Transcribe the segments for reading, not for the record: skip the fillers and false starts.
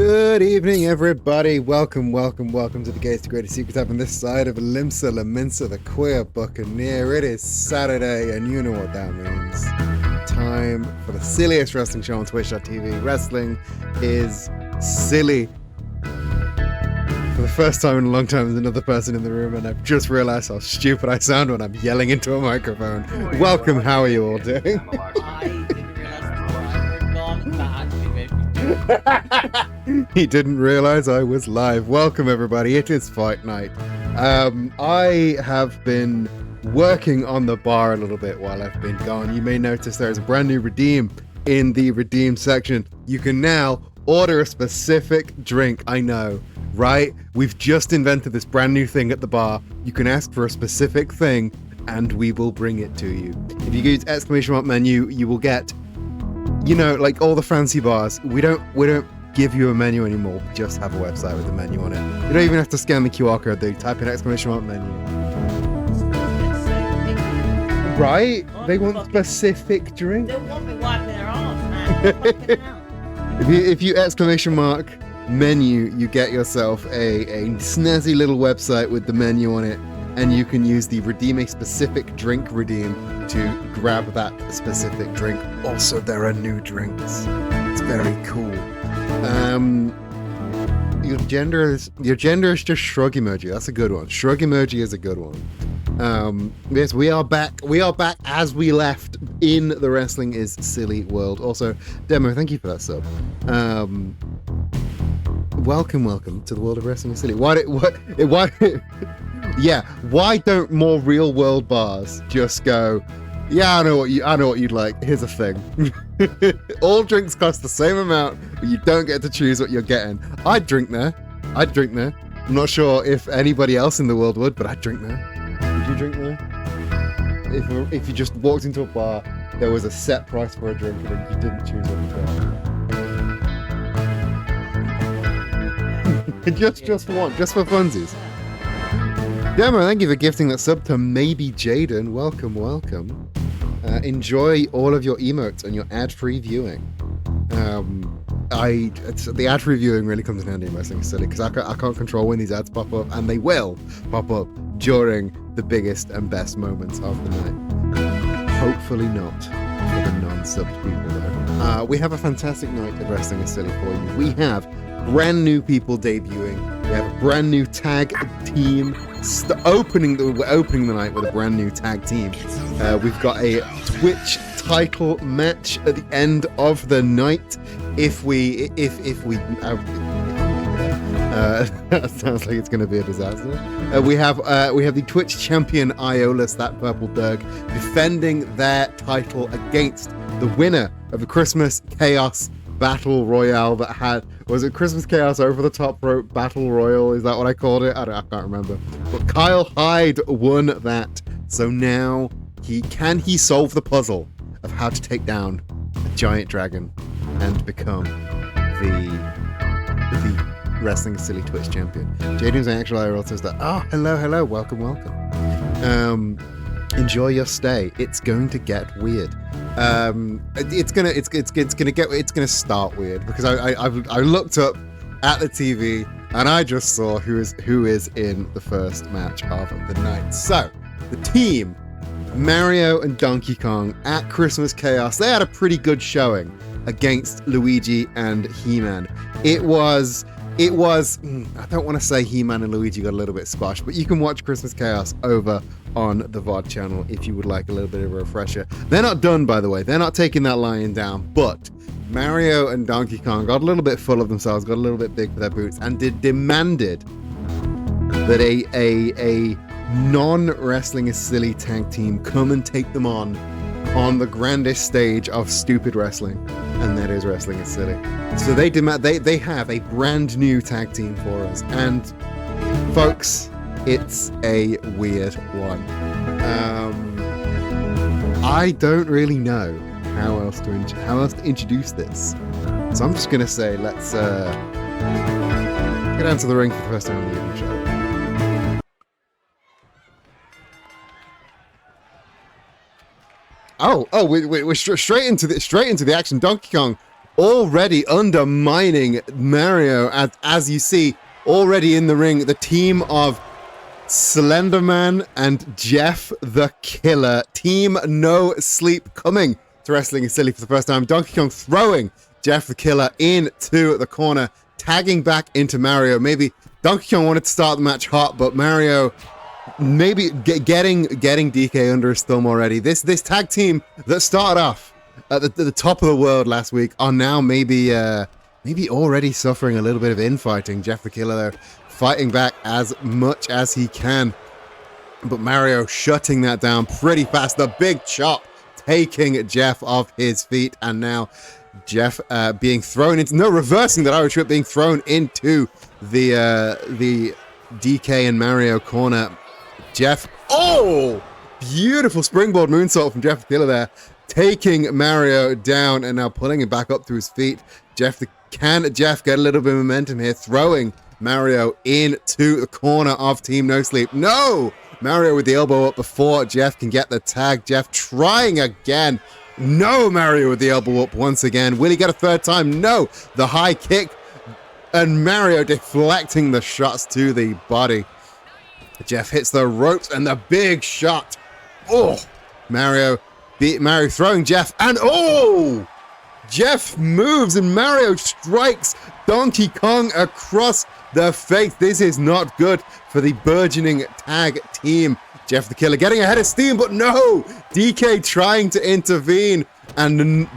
Good evening, everybody. Welcome to the Gates to Greatest Secrets up on this side of Limsa Laminsa, the Queer Buccaneer. It is Saturday, and you know what that means. Time for the silliest wrestling show on Twitch.tv. Wrestling is silly. For the first time in a long time, there's another person in the room, and I've just realized how stupid I sound when I'm yelling into a microphone. Welcome, how are you all doing? I didn't realize we're gone. That actually made me He didn't realize I was live. Welcome, everybody. It is fight night. I have been working on the bar a little bit while I've been gone. You may notice there's a brand new redeem in the redeem section. You can now order a specific drink. I know, right? We've just invented this brand new thing at the bar. You can ask for a specific thing and we will bring it to you. If you use exclamation mark menu, you will get, you know, like all the fancy bars. We don't give you a menu anymore. We just have a website with a menu on it. You don't even have to scan the QR code. They type in exclamation mark menu. Right? They want specific drink. They want me wiping their arms, man. Fucking hell. If you exclamation mark menu, you get yourself a snazzy little website with the menu on it, and you can use the redeem a specific drink redeem to grab that specific drink. Also, there are new drinks. It's very cool. Your gender is just shrug emoji. That's a good one. Shrug emoji is a good one. Yes, we are back. We are back as we left in the Wrestling is Silly world. Also, Demo, thank you for that sub. Welcome to the world of Wrestling is Silly. Why don't more real world bars just go, yeah, I know what you'd like. Here's a thing. All drinks cost the same amount, but you don't get to choose what you're getting. I'd drink there. I'm not sure if anybody else in the world would, but I'd drink there. Would you drink there? If you just walked into a bar, there was a set price for a drink, and then you didn't choose what you got. just one, just for funsies. Demo, thank you for gifting that sub to Maybe Jaden. Welcome. Enjoy all of your emotes and your ad-free viewing. The ad-free viewing really comes in handy in Wrestling is Silly, because I can't control when these ads pop up, and they will pop up during the biggest and best moments of the night. Hopefully not for the non-subbed people, though. We have a fantastic night of Wrestling is Silly for you. We have brand new people debuting. We have a brand new tag team. We're opening the night with a brand new tag team. We've got a Twitch title match at the end of the night. That sounds like it's going to be a disaster. We have the Twitch champion Iolus, that purple Derg, defending their title against the winner of the Christmas Chaos Battle Royale was it Christmas Chaos Over the Top Rope Battle Royal? Is that what I called it? I can't remember. But Kyle Hyde won that. So now can he solve the puzzle of how to take down a giant dragon and become the Wrestling is Silly Twitch champion? Jaden's actual IRL says that. Oh, hello, welcome. Enjoy your stay. It's going to get weird. It's gonna start weird because I looked up at the TV and I just saw who is in the first match of the night. So the team, Mario and Donkey Kong at Christmas Chaos, they had a pretty good showing against Luigi and He-Man. It was I don't want to say He-Man and Luigi got a little bit squashed, but you can watch Christmas Chaos over on the VOD channel if you would like a little bit of a refresher. They're not done, by the way. They're not taking that lion down, but Mario and Donkey Kong got a little bit full of themselves, got a little bit big for their boots, and demanded that a non-Wrestling is Silly tag team come and take them on the grandest stage of stupid wrestling, and that is Wrestling is Silly. So they have a brand new tag team for us, and folks, it's a weird one. I don't really know how else to introduce this, so I'm just gonna say let's get down to the ring for the first time on the evening show. We're straight into the action. Donkey Kong already undermining Mario. As you see, already in the ring, the team of Slenderman and Jeff the Killer. Team No Sleep coming to Wrestling is Silly for the first time. Donkey Kong throwing Jeff the Killer into the corner, tagging back into Mario. Maybe Donkey Kong wanted to start the match hot, but Mario maybe getting DK under his thumb already. This tag team that started off at the top of the world last week are now maybe already suffering a little bit of infighting. Jeff the Killer there fighting back as much as he can, but Mario shutting that down pretty fast. The big chop taking Jeff off his feet, and now Jeff being thrown into, no, reversing that Irish whip, being thrown into the DK and Mario corner. Jeff, oh, beautiful springboard moonsault from Jeff the Killer there, taking Mario down and now pulling him back up to his feet. Can Jeff get a little bit of momentum here, throwing Mario into the corner of Team No Sleep? No! Mario with the elbow up before Jeff can get the tag. Jeff trying again. No, Mario with the elbow up once again. Will he get a third time? No. The high kick, and Mario deflecting the shots to the body. Jeff hits the ropes and the big shot. Oh, Mario throwing Jeff, and oh! Jeff moves and Mario strikes Donkey Kong across the face. This is not good for the burgeoning tag team. Jeff the Killer getting ahead of steam, but no! DK trying to intervene and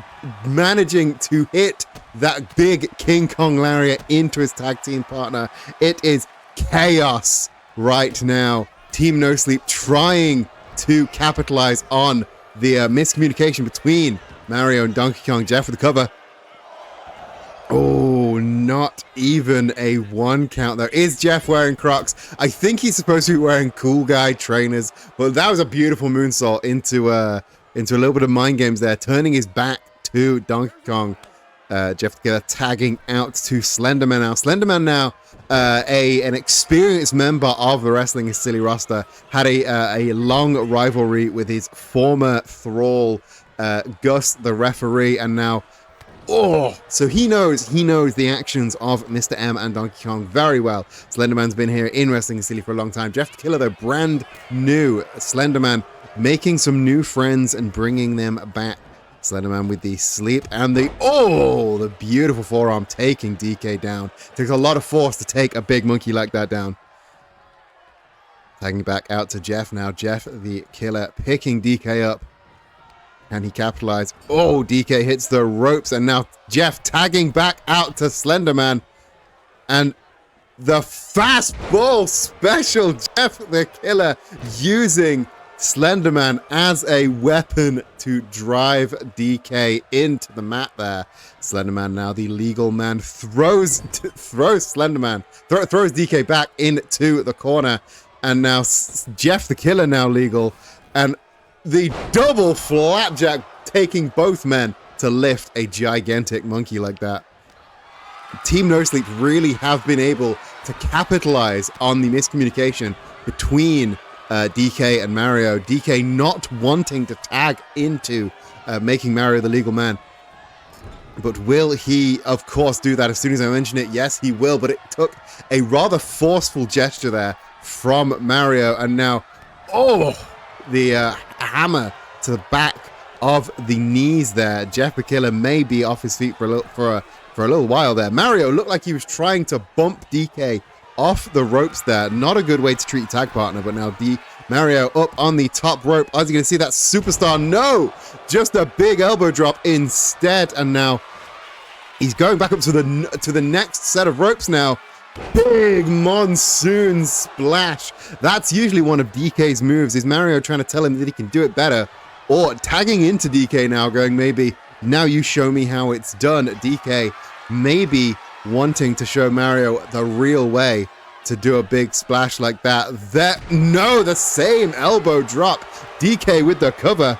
managing to hit that big King Kong lariat into his tag team partner. It is chaos right now. Team No Sleep trying to capitalize on the miscommunication between Mario and Donkey Kong. Jeff with the cover. Oh, not even a 1 count there. Is Jeff wearing Crocs? I think he's supposed to be wearing Cool Guy trainers, but that was a beautiful moonsault into a little bit of mind games there, turning his back to Donkey Kong. Jeff the Killer tagging out to Slenderman now. Slenderman now, an experienced member of the Wrestling is Silly roster, had a long rivalry with his former thrall, Gus the referee, and now, so he knows the actions of Mr. M and Donkey Kong very well. Slenderman's been here in Wrestling is Silly for a long time. Jeff the Killer, though, brand new. Slenderman making some new friends and bringing them back. Slenderman with the sleep and the beautiful forearm taking DK down. Takes a lot of force to take a big monkey like that down. Tagging back out to Jeff now. Jeff the Killer picking DK up. Can he capitalize? Oh, DK hits the ropes, and now Jeff tagging back out to Slenderman. And the fastball special, Jeff the Killer using Slenderman as a weapon to drive DK into the mat there. Slenderman now the legal man throws Slenderman, throws DK back into the corner, and now Jeff the Killer now legal, and the double flapjack taking both men to lift a gigantic monkey like that. Team No Sleep really have been able to capitalize on the miscommunication between DK and Mario. DK not wanting to tag into making Mario the legal man. But will he, of course, do that as soon as I mention it? Yes, he will, but it took a rather forceful gesture there from Mario, and now, the hammer to the back of the knees there. Jeff the Killer may be off his feet for a little while there. Mario looked like he was trying to bump DK off the ropes there. Not a good way to treat your tag partner, but now Mario up on the top rope. Are you going to see that superstar? No! Just a big elbow drop instead, and now he's going back up to the next set of ropes now. Big monsoon splash. That's usually one of DK's moves. Is Mario trying to tell him that he can do it better, or tagging into DK now, going, maybe now you show me how it's done? DK maybe wanting to show Mario the real way to do a big splash like that. The same elbow drop. DK with the cover.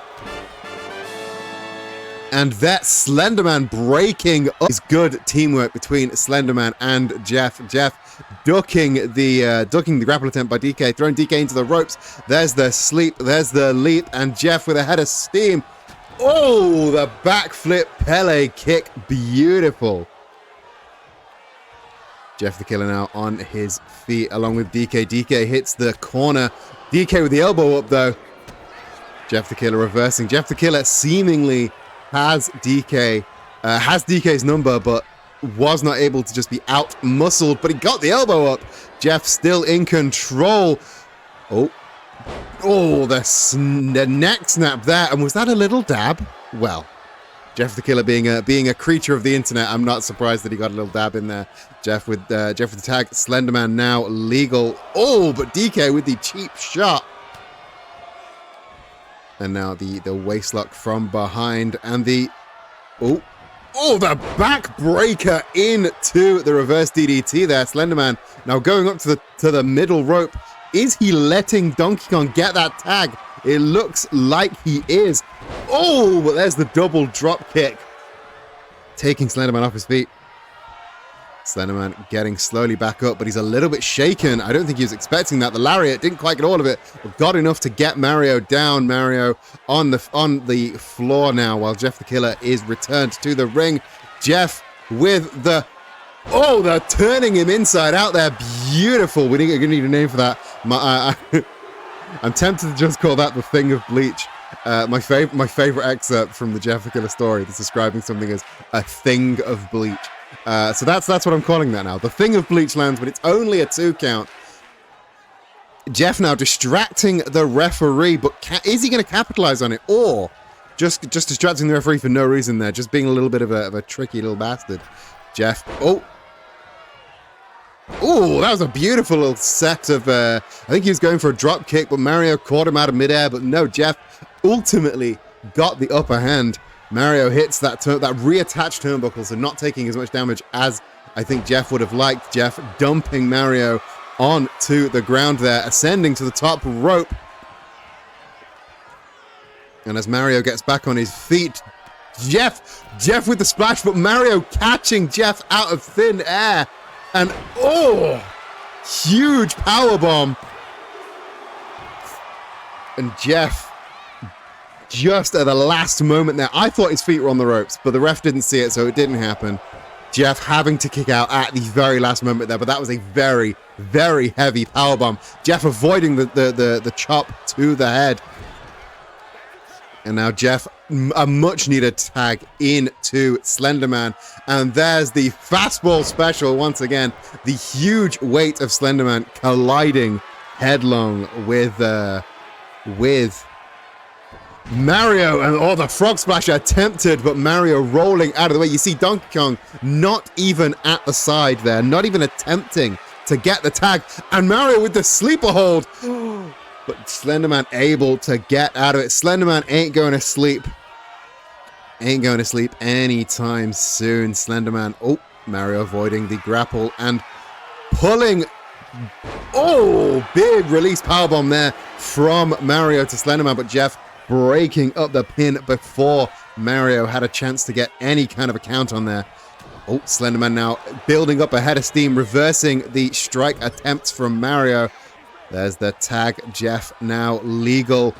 And that Slenderman breaking up is good teamwork between Slenderman and Jeff. Jeff ducking the grapple attempt by DK, throwing DK into the ropes. There's the sleep, there's the leap, and Jeff with a head of steam. Oh, the backflip Pele kick. Beautiful. Jeff the Killer now on his feet along with DK. DK hits the corner. DK with the elbow up though. Jeff the Killer reversing. Jeff the Killer seemingly has DK's number, but was not able to just be out-muscled, but he got the elbow up. Jeff still in control. Oh, the neck snap there. And was that a little dab? Well, Jeff the Killer being a creature of the internet, I'm not surprised that he got a little dab in there. Jeff with the tag. Slenderman now legal. Oh, but DK with the cheap shot. And now the waist lock from behind and the the backbreaker into the reverse DDT there. Slenderman now going up to the middle rope. Is he letting Donkey Kong get that tag? It looks like he is. Oh, but there's the double drop kick, taking Slenderman off his feet. Slenderman getting slowly back up, but he's a little bit shaken. I don't think he was expecting that. The lariat didn't quite get all of it, but got enough to get Mario down. Mario on the floor now, while Jeff the Killer is returned to the ring. Jeff with the turning him inside out there. Beautiful. We're gonna need a name for that. I'm tempted to just call that the Thing of Bleach. My favorite excerpt from the Jeff the Killer story that's describing something as a thing of bleach. So that's what I'm calling that now. The Thing of Bleach lands, but it's only a 2 count. Jeff now distracting the referee, but is he going to capitalize on it, or just distracting the referee for no reason there, just being a little bit of a tricky little bastard? Jeff, that was a beautiful little set of, I think he was going for a drop kick, but Mario caught him out of midair, but no, Jeff ultimately got the upper hand. Mario hits that reattached turnbuckle, so not taking as much damage as I think Jeff would have liked. Jeff dumping Mario onto the ground there, ascending to the top rope. And as Mario gets back on his feet, Jeff with the splash, but Mario catching Jeff out of thin air. And huge powerbomb. And Jeff, just at the last moment there, I thought his feet were on the ropes, but the ref didn't see it, so it didn't happen. Jeff having to kick out at the very last moment there, but that was a very, very heavy powerbomb. Jeff avoiding the chop to the head. And now Jeff, a much-needed tag into Slenderman. And there's the fastball special once again. The huge weight of Slenderman colliding headlong with Mario, and the frog splash attempted, but Mario rolling out of the way. You see Donkey Kong not even at the side there, not even attempting to get the tag, and Mario with the sleeper hold. But Slenderman able to get out of it. Slenderman ain't going to sleep. Ain't going to sleep anytime soon. Slenderman, Mario avoiding the grapple and pulling. Big release powerbomb there from Mario to Slenderman, but Jeff breaking up the pin before Mario had a chance to get any kind of a count on there. Slenderman now building up a head of steam, reversing the strike attempts from Mario. There's the tag. Jeff now legal.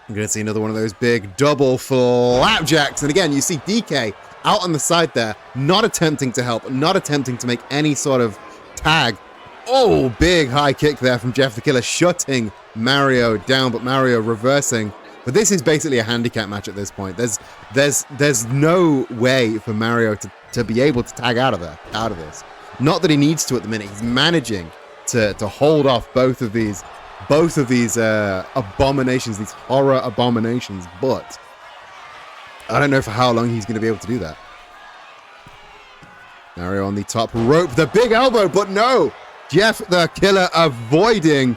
I'm going to see another one of those big double flapjacks. And again, you see DK out on the side there, not attempting to help, not attempting to make any sort of tag. Big high kick there from Jeff the Killer, shutting Mario down, but Mario reversing. But this is basically a handicap match at this point. There's no way for Mario to be able to tag out of this. Not that he needs to at the minute. He's managing to hold off both of these abominations, these horror abominations, but I don't know for how long he's going to be able to do that. Mario on the top rope, the big elbow, but no! Jeff the Killer avoiding.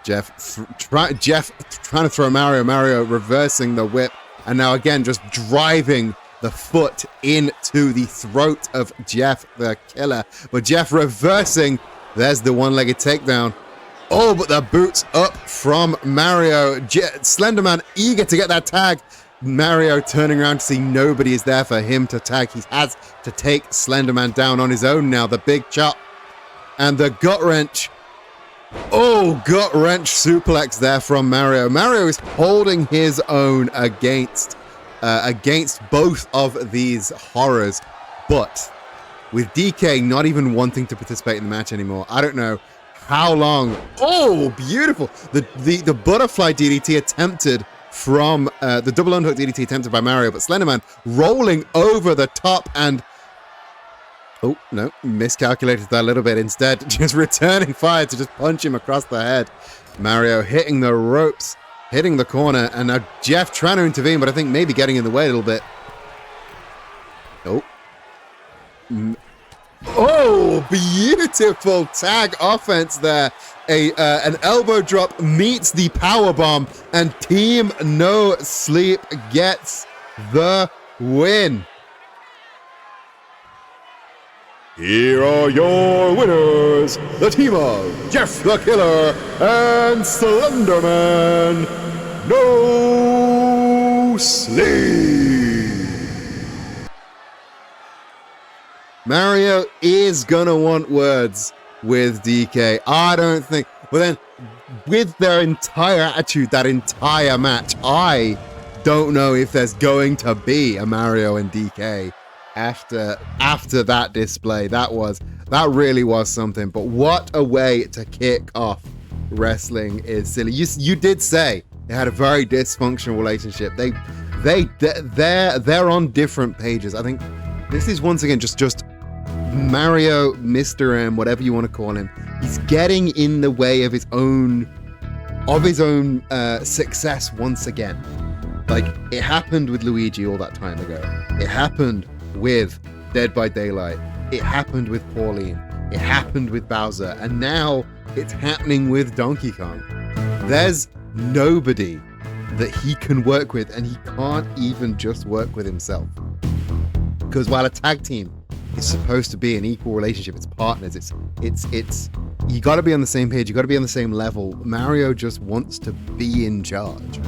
Jeff trying to throw Mario reversing the whip, and now again just driving the foot into the throat of Jeff the Killer. But Jeff reversing. There's the one-legged takedown. But the boots up from Mario. Slenderman eager to get that tag. Mario turning around to see nobody is there for him to tag. He has to take Slenderman down on his own now. The big chop and the gut wrench. Oh, gut wrench suplex there from Mario. Mario is holding his own against both of these horrors, but with DK not even wanting to participate in the match anymore, I don't know how long. Oh, beautiful! The butterfly DDT attempted from the double unhook DDT attempted by Mario, but Slenderman rolling over the top and oh no, miscalculated that a little bit. Instead, just returning fire to just punch him across the head. Mario hitting the ropes, hitting the corner, and now Jeff trying to intervene, but I think maybe getting in the way a little bit. Oh. Oh, beautiful tag offense there. An elbow drop meets the power bomb, and Team No Sleep gets the win. Here are your winners, the team of Jeff the Killer and Slenderman No Sleep. Mario is gonna want words with DK. I don't think. Well, then, with their entire attitude, that entire match, I don't know if there's going to be a Mario and DK after that display. That really was something. But what a way to kick off Wrestling Is Silly. You did say they had a very dysfunctional relationship. They're on different pages. I think this is once again just Mario, Mr. M, whatever you want to call him. He's getting in the way of his own success once again. Like it happened with Luigi all that time ago. It happened with Dead by Daylight. It happened with Pauline. It happened with Bowser. And now it's happening with Donkey Kong. There's nobody that he can work with, and he can't even just work with himself. Because while a tag team is supposed to be an equal relationship, it's partners, it's you got to be on the same page, you got to be on the same level. Mario just wants to be in charge.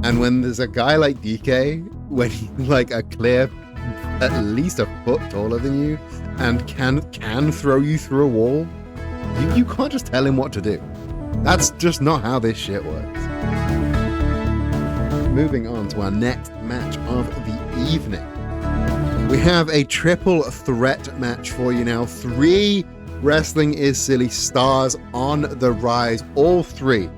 And when there's a guy like DK, when he's like a clear, at least a foot taller than you, and can throw you through a wall, you can't just tell him what to do. That's just not how this shit works. Moving on to our next match of the evening. We have a triple threat match for you now. 3 Wrestling Is Silly stars on the rise. All 3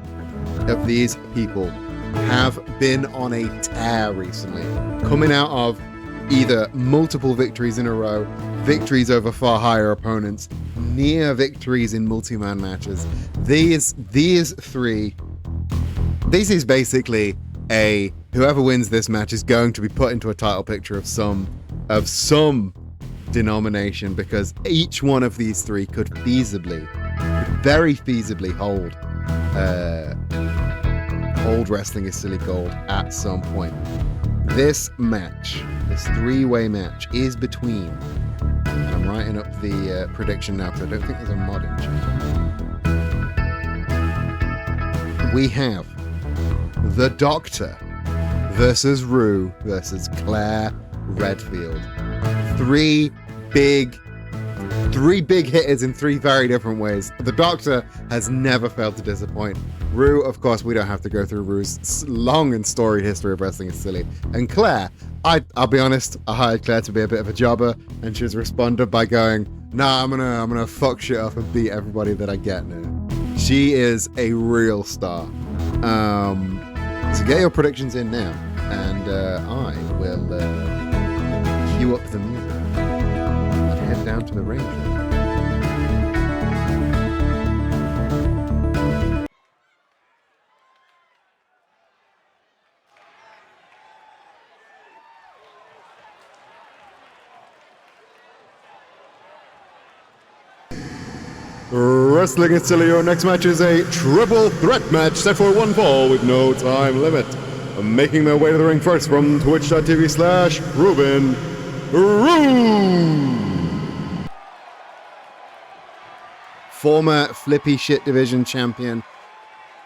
of these people have been on a tear recently, coming out of either multiple victories in a row, victories over far higher opponents, near victories in multi-man matches. These 3, this is basically whoever wins this match is going to be put into a title picture of some denomination, because each one of these 3 could very feasibly hold Wrestling Is Silly gold at some point. This match, this 3-way match, is between, and I'm writing up the prediction now because I don't think there's a mod in chat. We have The Doctor versus Rue versus Claire Redfield. 3 big hitters in 3 very different ways. The Doctor has never failed to disappoint. Rue, of course, we don't have to go through Rue's long and storied history of Wrestling Is Silly. And Claire, I'll be honest, I hired Claire to be a bit of a jobber, and she's responded by going, nah, I'm gonna fuck shit up and beat everybody that I get now. She is a real star. So get your predictions in now, and I will cue up the music and head down to the ring. Wrestling Is Silly, your next match is a triple threat match set for 1 fall with no time limit. Making their way to the ring first from twitch.tv/Ruben Rue. Former Flippy Shit Division champion,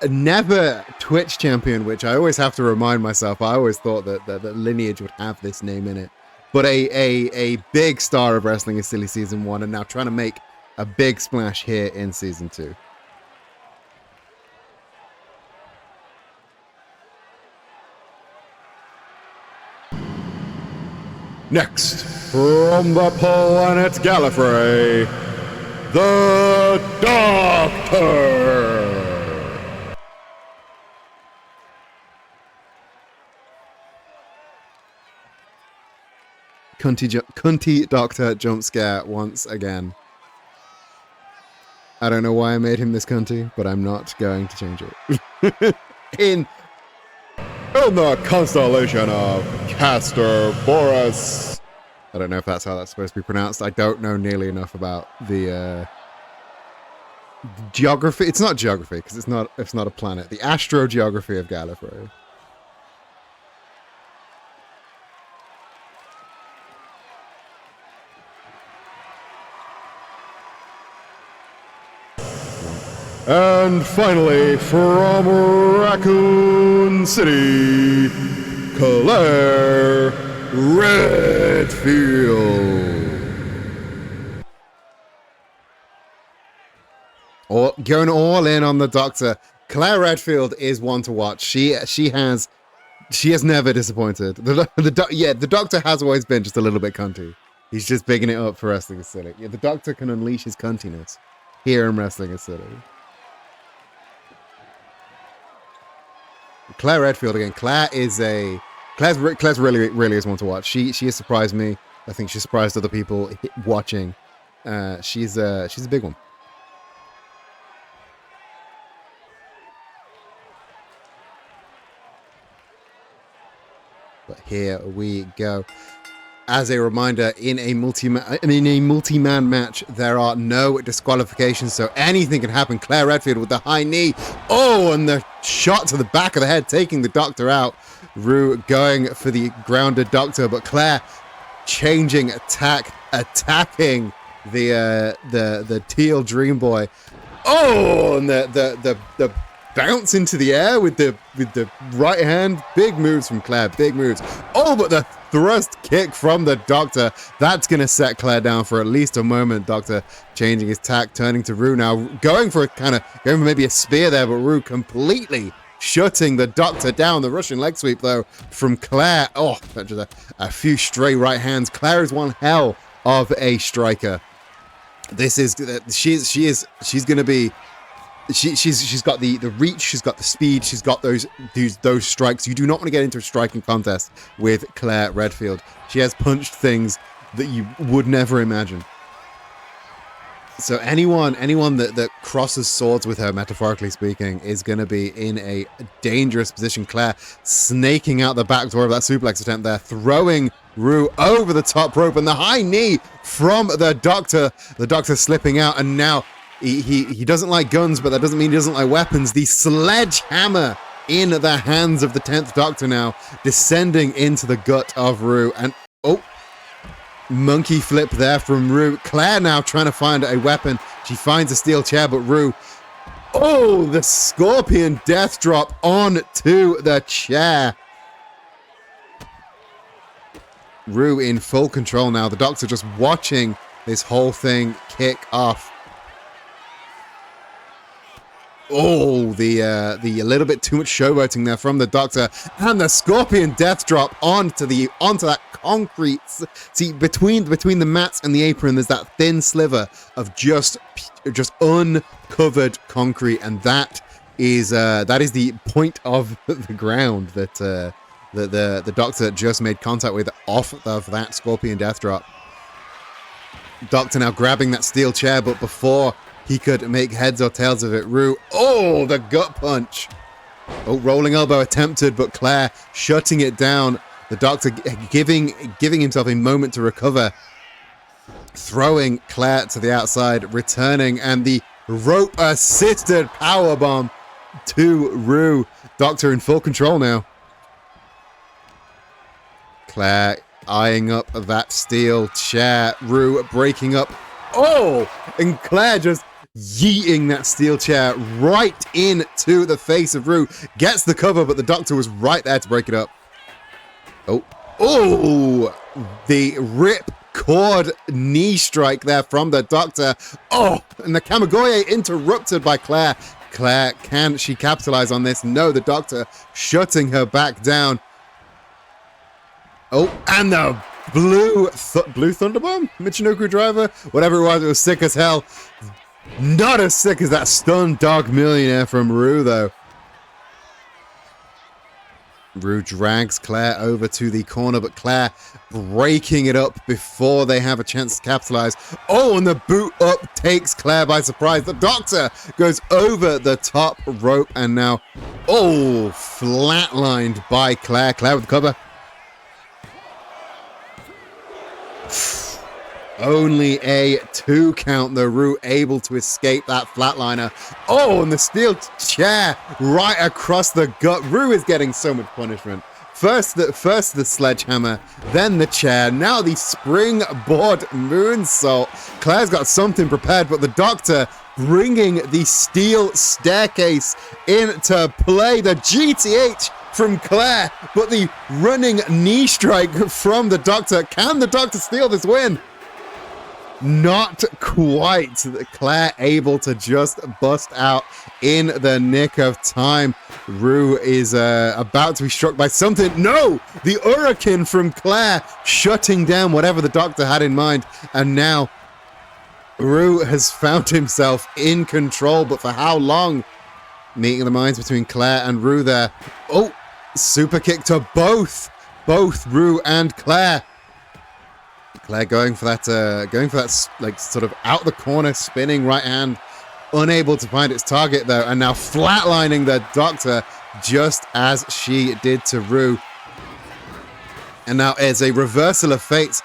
never Twitch champion, which I always have to remind myself. I always thought that Lineage would have this name in it. But a big star of Wrestling Is Silly Season 1, and now trying to make a big splash here in season 2. Next, from the planet Gallifrey, the Doctor! Cunty Doctor jump scare once again. I don't know why I made him this cunty, but I'm not going to change it. in the constellation of Castor Boreas. I don't know if that's how that's supposed to be pronounced. I don't know nearly enough about the geography. It's not geography because it's not a planet. The astrogeography of Gallifrey. And finally, from Raccoon City, Claire Redfield. Going all in on the Doctor. Claire Redfield is one to watch. She has never disappointed. The Doctor has always been just a little bit cunty. He's just bigging it up for Wrestling is Silly. Yeah, the Doctor can unleash his cuntiness here in Wrestling is Silly. Claire Redfield again. Claire really is one to watch. She has surprised me. I think she surprised other people watching. She's a big one. But here we go. As a reminder, in a multi-man match, there are no disqualifications, so anything can happen. Claire Redfield with the high knee. Oh, and the shot to the back of the head, taking the Doctor out. Rue going for the grounded Doctor, but Claire changing attack, attacking the Teal Dream Boy. Oh, and the bounce into the air with the right hand. Big moves from Claire, big moves. Oh, but the thrust kick from the Doctor. That's going to set Claire down for at least a moment. Doctor changing his tack, turning to Rue now. Going for maybe a spear there, but Rue completely shutting the Doctor down. The Russian leg sweep, though, from Claire. Oh, just a few stray right hands. Claire is one hell of a striker. She's going to be... She's got the reach, she's got the speed, she's got those strikes. You do not want to get into a striking contest with Claire Redfield. She has punched things that you would never imagine. So anyone that crosses swords with her, metaphorically speaking, is going to be in a dangerous position. Claire snaking out the back door of that suplex attempt there, throwing Rue over the top rope, and the high knee from the Doctor. The Doctor slipping out, and now He doesn't like guns, but that doesn't mean he doesn't like weapons. The sledgehammer in the hands of the 10th Doctor now, descending into the gut of Rue. And, oh, monkey flip there from Rue. Claire now trying to find a weapon. She finds a steel chair, but Rue, oh, the Scorpion death drop onto the chair. Rue in full control now. The Doctor just watching this whole thing kick off. Oh, the a little bit too much showboating there from the Doctor, and the Scorpion death drop onto that concrete. See, between the mats and the apron, there's that thin sliver of just uncovered concrete, and that is the point of the ground that the Doctor just made contact with off of that Scorpion death drop. Doctor now grabbing that steel chair, but before he could make heads or tails of it, Rue, oh, the gut punch. Oh, rolling elbow attempted, but Claire shutting it down. The Doctor giving himself a moment to recover, throwing Claire to the outside, returning, and the rope-assisted powerbomb to Rue. Doctor in full control now. Claire eyeing up that steel chair. Rue breaking up. Oh, and Claire just yeeting that steel chair right into the face of Rue. Gets the cover, but the Doctor was right there to break it up. Oh, the rip cord knee strike there from the Doctor. Oh, and the Kamigoye interrupted by Claire. Claire, can she capitalize on this? No, the Doctor shutting her back down. Oh, and the blue Thunderbomb? Michinoku driver? Whatever it was sick as hell. Not as sick as that stun dog millionaire from Rue, though. Rue drags Claire over to the corner, but Claire breaking it up before they have a chance to capitalize. Oh, and the boot up takes Claire by surprise. The Doctor goes over the top rope and now, oh, flatlined by Claire. Claire with the cover. Only a 2 count, the Rue able to escape that flatliner. Oh, and the steel chair right across the gut. Rue is getting so much punishment. First the sledgehammer, then the chair, now the springboard moonsault. Claire's got something prepared, but the Doctor bringing the steel staircase into play. The GTH from Claire, but the running knee strike from the Doctor. Can the Doctor steal this win? Not quite. Claire able to just bust out in the nick of time. Rue is about to be struck by something. No! The Hurricane from Claire shutting down whatever the Doctor had in mind. And now Rue has found himself in control, but for how long? Meeting the minds between Claire and Rue there. Oh, super kick to both Rue and Claire. Claire going for that like sort of out the corner spinning right hand, unable to find its target though, and now flatlining the Doctor just as she did to Rue. And now as a reversal of fate,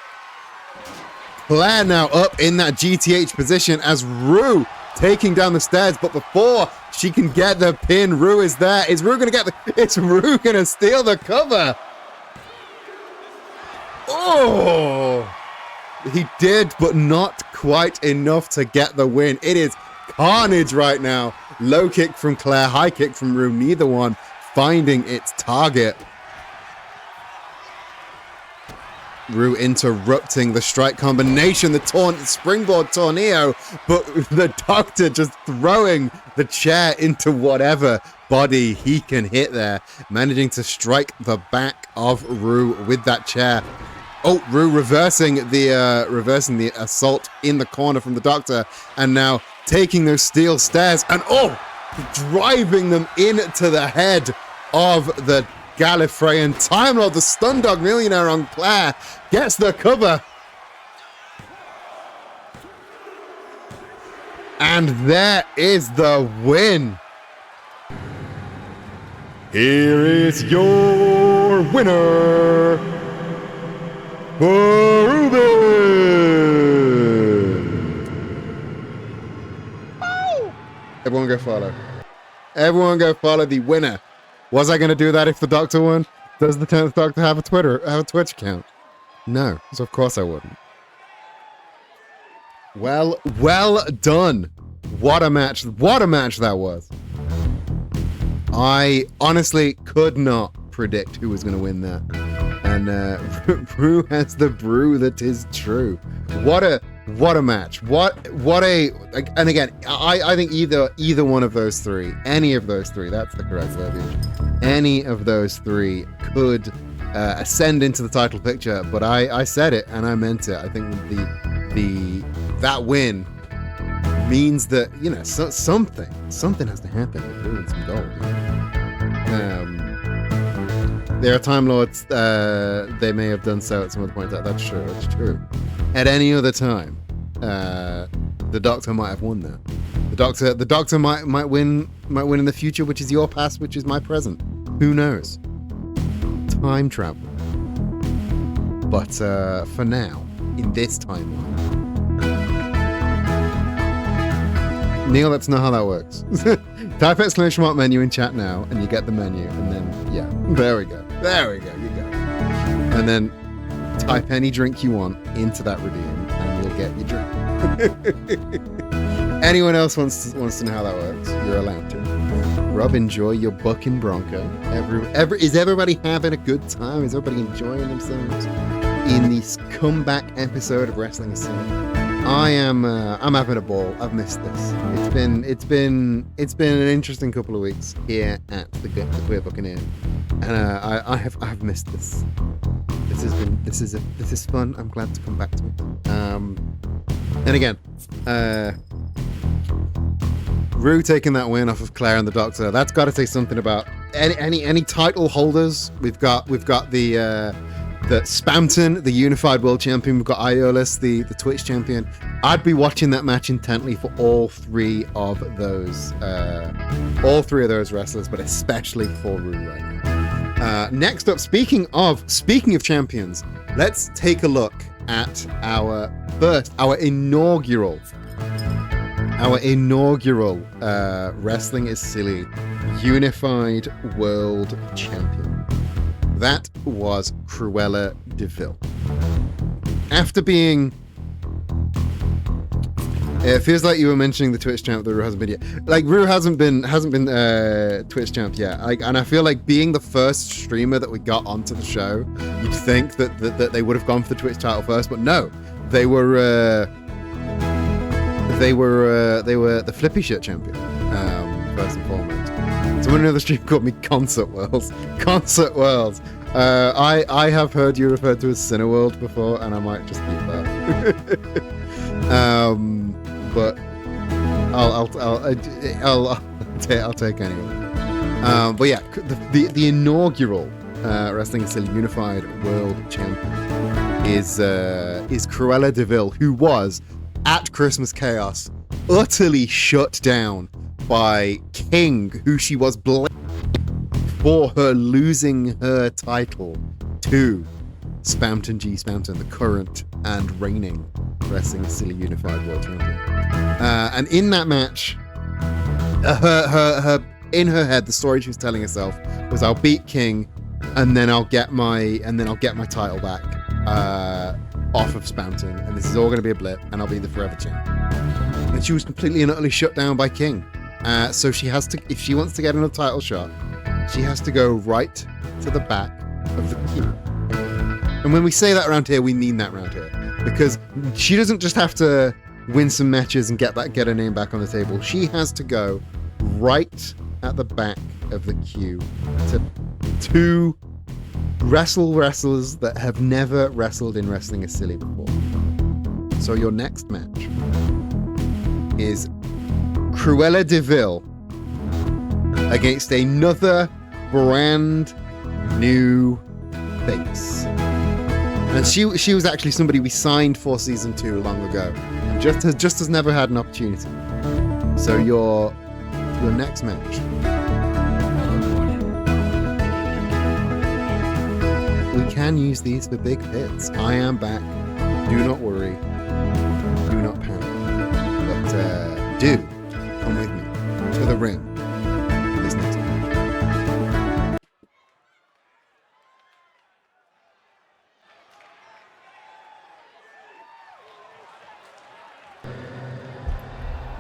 Claire now up in that GTH position as Rue taking down the stairs, but before she can get the pin, Rue is there. Is Rue Rue gonna steal the cover? Oh! He did, but not quite enough to get the win. It is carnage right now. Low kick from Claire, high kick from Rue, neither one finding its target. Rue interrupting the strike combination, the springboard tornado, but the Doctor just throwing the chair into whatever body he can hit there, managing to strike the back of Rue with that chair. Oh, Rue reversing the assault in the corner from the Doctor, and now taking those steel stairs and driving them into the head of the Gallifreyan Time Lord. The Stun Dog Millionaire on Claire gets the cover. And there is the win. Here is your winner, Ruben. Everyone go follow. Everyone go follow the winner. Was I going to do that if the Doctor won? Does the 10th Doctor have a Twitch account? No, so of course I wouldn't. Well done. What a match that was. I honestly could not predict who was going to win that. And Rue has the brew that is true. What a match. And again, I think either one of those three, any of those three, that's the correct verbiage. Any of those three could ascend into the title picture, but I said it and I meant it. I think that win means that, you know, something has to happen to ruin some gold. There are Time Lords, they may have done so at some other point. That's true. At any other time, the Doctor might have won that. The Doctor might win in the future, which is your past, which is my present. Who knows? Time travel. But for now, in this timeline, Neil, that's not how that works. Type ! menu in chat now, and you get the menu, and then, yeah, there we go, you go. And then type any drink you want into that redeem, and you'll get your drink. Anyone else wants to know how that works, you're allowed to. Rob, enjoy your bucking Bronco. Is everybody having a good time? Is everybody enjoying themselves? in this comeback episode of Wrestling is Silly. I'm having a ball. I've missed this. It's been an interesting couple of weeks here at the Queer Buccaneer, and I have missed this. This is fun. I'm glad to come back to it. And again, Rue taking that win off of Claire and the Doctor. That's got to say something about any title holders. We've got the Spamton, the Unified World Champion. We've got Iolus, the Twitch Champion. I'd be watching that match intently for all three of those wrestlers, but especially for Rue right now. Next up, speaking of champions, let's take a look at our inaugural Wrestling is Silly Unified World Champion. That was Cruella de Vil. After being... It feels like you were mentioning the Twitch champ that Rue hasn't been yet. Like, Rue hasn't been Twitch champ yet. And I feel like being the first streamer that we got onto the show, you'd think that they would have gone for the Twitch title first, but no. They were the Flippy Shit champion, first and foremost. Someone in another stream called me Concert Worlds. Concert Worlds. I have heard you referred to as Cineworld before, and I might just keep that. But I'll take anyone. But yeah, the inaugural Wrestling is Silly Unified World Champion is Cruella de Vil, who was at Christmas Chaos utterly shut down by King, who she was blamed for her losing her title to Spamton G. Spamton, the current and reigning Wrestling is Silly Unified World Champion. And in that match, her in her head, the story she was telling herself was, "I'll beat King, and then I'll get my title back off of Spamton, and this is all going to be a blip, and I'll be the forever champ." And she was completely and utterly shut down by King. So she has to, if she wants to get another title shot, she has to go right to the back of the queue. And when we say that around here, we mean that around here, because she doesn't just have to win some matches and get her name back on the table. She has to go right at the back of the queue to wrestlers that have never wrestled in Wrestling is Silly before. So your next match is Cruella de Vil against another brand new face. And she was actually somebody we signed for season 2 long ago, and just has never had an opportunity. So your next match. We can use these for big hits. I am back. Do not worry. Do not panic. But do come with me to the ring for this next match.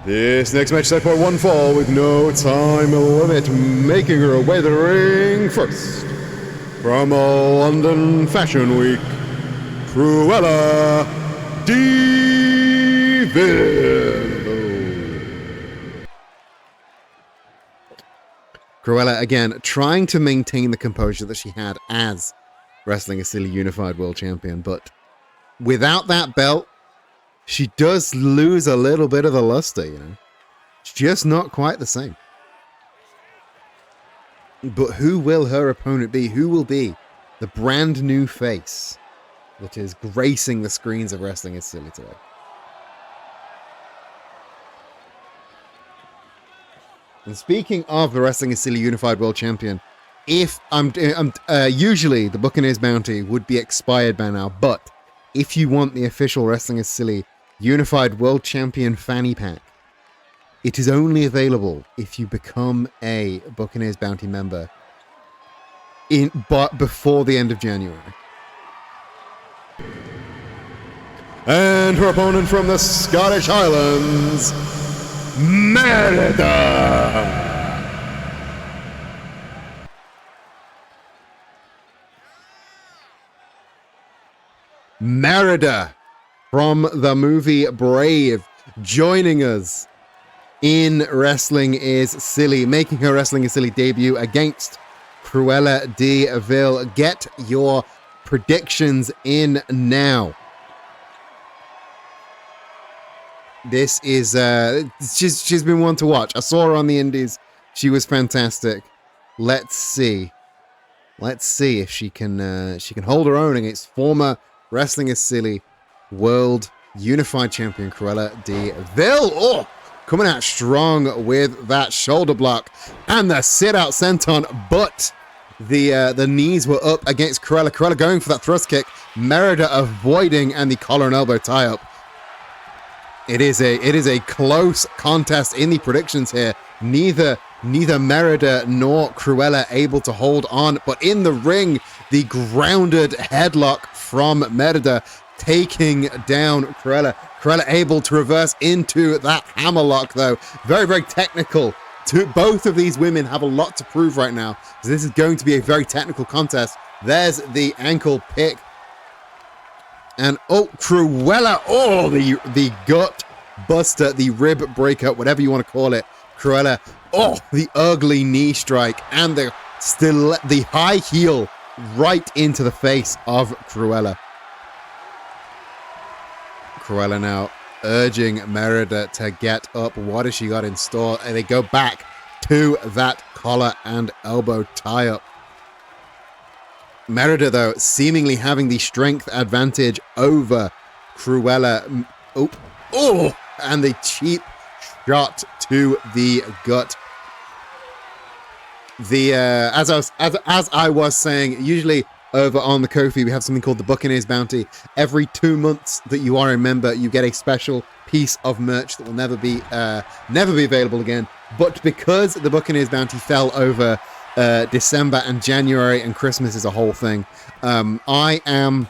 This next match set for one fall with no time limit, making her way to the ring first. From London Fashion Week, Cruella de Vil. Cruella, again, trying to maintain the composure that she had as Wrestling is Silly Unified World Champion, but without that belt, she does lose a little bit of the luster, you know. It's just not quite the same. But who will her opponent be? Who will be the brand new face that is gracing the screens of Wrestling is Silly today? And speaking of the Wrestling is Silly Unified World Champion, if usually the Buccaneers bounty would be expired by now, but if you want the official Wrestling is Silly Unified World Champion fanny pack, it is only available if you become a Buccaneers bounty member but before the end of January. And her opponent from the Scottish Highlands, Merida. Merida from the movie Brave joining us in Wrestling is Silly, making her Wrestling is Silly debut against Cruella de Vil. Get your predictions in now. This is she's been one to watch. I saw her on the indies. She was fantastic. Let's see if she can hold her own against former Wrestling is Silly World Unified Champion Cruella de Vil. Oh, coming out strong with that shoulder block and the sit out senton, but the knees were up against Cruella. Cruella going for that thrust kick. Merida avoiding, and the collar and elbow tie up. It is a close contest in the predictions here. Neither Merida nor Cruella able to hold on, but in the ring, the grounded headlock from Merida taking down Cruella. Cruella able to reverse into that hammerlock though. Very, very technical. Both of these women have a lot to prove right now. So this is going to be a very technical contest. There's the ankle pick. And oh, Cruella, oh, the gut buster, the rib breaker, whatever you want to call it. Cruella, oh, the ugly knee strike and the high heel right into the face of Cruella. Cruella now urging Merida to get up. What has she got in store? And they go back to that collar and elbow tie up. Merida, though, seemingly having the strength advantage over Cruella. Oh, and the cheap shot to the gut. As I was saying, usually over on the Ko-fi, we have something called the Buccaneers Bounty. Every 2 months that you are a member, you get a special piece of merch that will never be available again. But because the Buccaneers Bounty fell over December and January, and Christmas is a whole thing, I am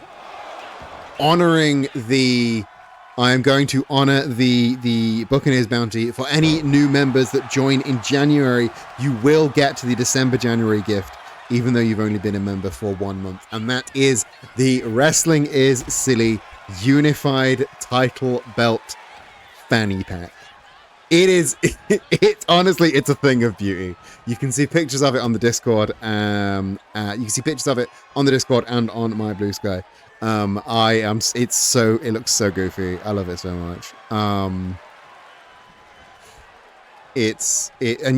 going to honor the Buccaneers Bounty. For any new members that join in January, you will get the December-January gift, even though you've only been a member for 1 month. And that is the Wrestling is Silly Unified Title Belt Fanny Pack. Honestly, it's a thing of beauty. You can see pictures of it on the Discord. You can see pictures of it on the Discord and on My Blue Sky. It looks so goofy. I love it so much. And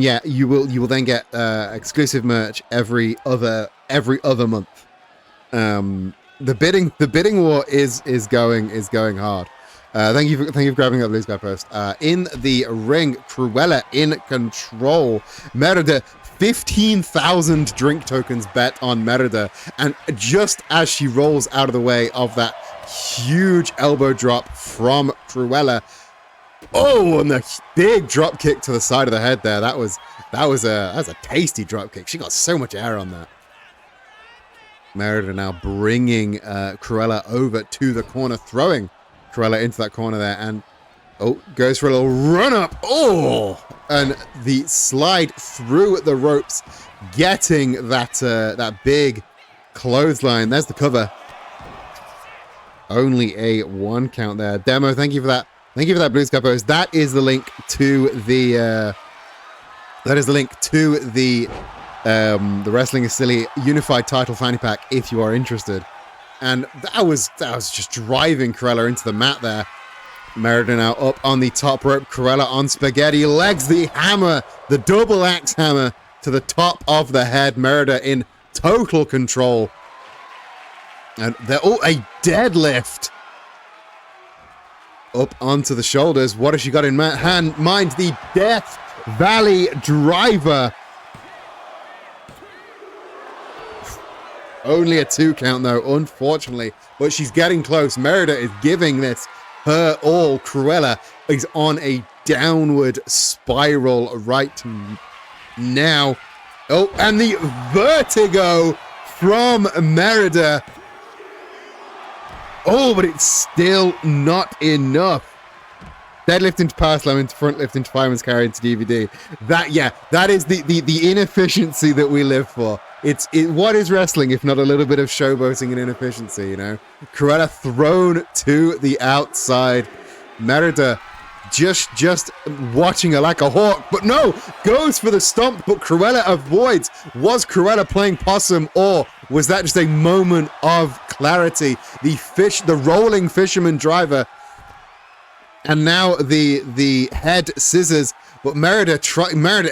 yeah, you will then get exclusive merch every other month. The bidding war is going hard. Thank you for grabbing up Blue Sky Post. In the ring, Cruella in control. Merida, 15,000 drink tokens bet on Merida, and just as she rolls out of the way of that huge elbow drop from Cruella, oh, and the big drop kick to the side of the head there. That was a tasty drop kick. She got so much air on that. Merida now bringing Cruella over to the corner, throwing Cruella into that corner there, and goes for a little run up. Oh, and the slide through the ropes, getting that big clothesline. There's the cover. Only a 1 count there. Demo, thank you for that. Thank you for that Blue Sky Post. That is the link to the the Wrestling is Silly Unified Title Fanny Pack if you are interested. And that was just driving Cruella into the mat there. Merida now up on the top rope. Cruella on spaghetti legs, the hammer, the double axe hammer to the top of the head. Merida in total control. And a deadlift up onto the shoulders. What has she got in mind? The Death Valley Driver. Only a 2 count though, unfortunately, but she's getting close. Merida is giving this her all. Cruella is on a downward spiral right now. Oh, and the vertigo from Merida. Oh, but it's still not enough. Deadlift into power slam, into front lift, into fireman's carry, into DVD. That is the inefficiency that we live for. what is wrestling if not a little bit of showboating and inefficiency, you know? Cruella thrown to the outside. Merida just watching her like a hawk, but no, goes for the stomp, but Cruella avoids. Was Cruella playing possum, or was that just a moment of clarity? The rolling fisherman driver, and now the head scissors, but Merida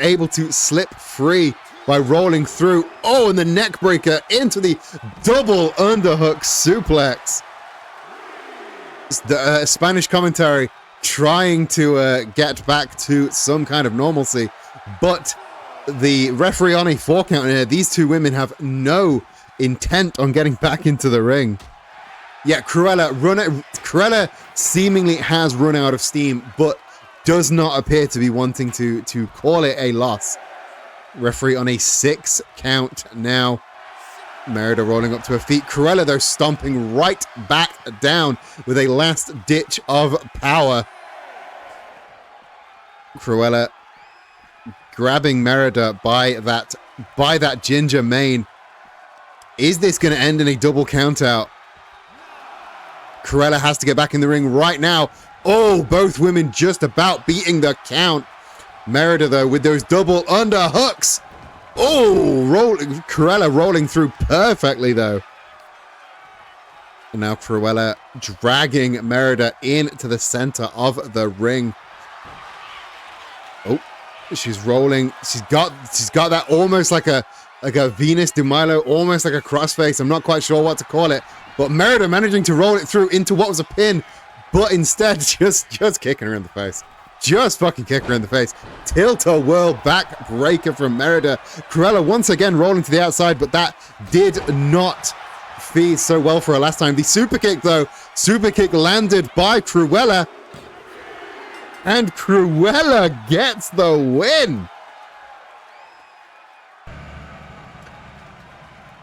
able to slip free by rolling through. Oh, and the neck breaker into the double underhook suplex. The Spanish commentary trying to get back to some kind of normalcy, but the referee on a 4 count here. These two women have no intent on getting back into the ring. Yeah, Cruella seemingly has run out of steam, but does not appear to be wanting to call it a loss. Referee on a 6 count now. Merida rolling up to her feet. Cruella, though, stomping right back down with a last ditch of power. Cruella grabbing Merida by that ginger mane. Is this going to end in a double count out? Cruella has to get back in the ring right now. Oh, both women just about beating the count. Merida, though, with those double underhooks. Oh, Cruella rolling through perfectly, though. And now Cruella dragging Merida into the center of the ring. Oh, she's rolling. She's got that almost like a Venus de Milo, almost like a crossface. I'm not quite sure what to call it. But Merida managing to roll it through into what was a pin, but instead just kicking her in the face. Just fucking kick her in the face. Tilt-a-whirl back breaker from Merida. Cruella once again rolling to the outside, but that did not feed so well for her last time. The super kick, though. Super kick landed by Cruella. And Cruella gets the win.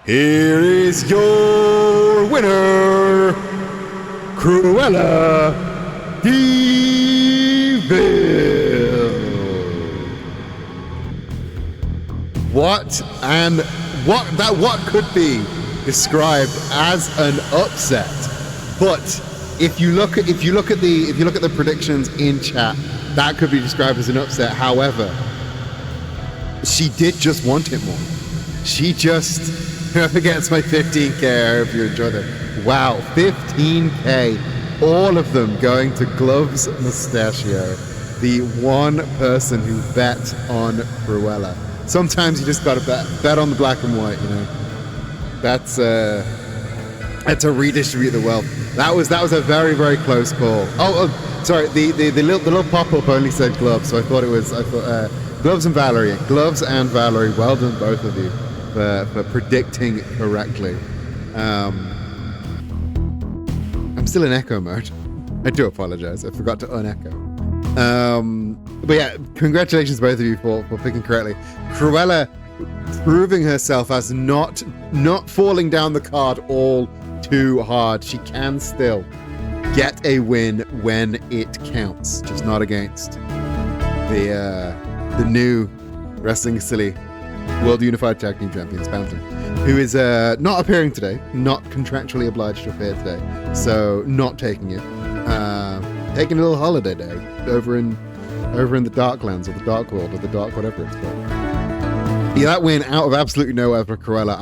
Here is your winner, Cruella DeVille. What could be described as an upset? But if you look at the predictions in chat, that could be described as an upset. However, she did just want it more. She just, whoever gets my 15K, I hope you enjoyed it. Wow, 15K, all of them going to Gloves Mustachio, the one person who bet on Cruella. Sometimes you just gotta bet on the black and white, you know. That's to redistribute the wealth. That was a very, very close call. Oh, sorry, the little pop-up only said gloves, so I thought Gloves and Valerie. Gloves and Valerie, well done both of you for predicting correctly. I'm still in echo mode. I do apologize. I forgot to unecho. But yeah, congratulations both of you for picking correctly. Cruella proving herself as not falling down the card all too hard. She can still get a win when it counts, just not against the new Wrestling Silly World Unified Tag Team Champions, Phantom, who is not appearing today, not contractually obliged to appear today, so not taking it. Taking a little holiday day over in the Darklands or the Dark World or the Dark whatever it's called. Yeah, that win out of absolutely nowhere for Cruella.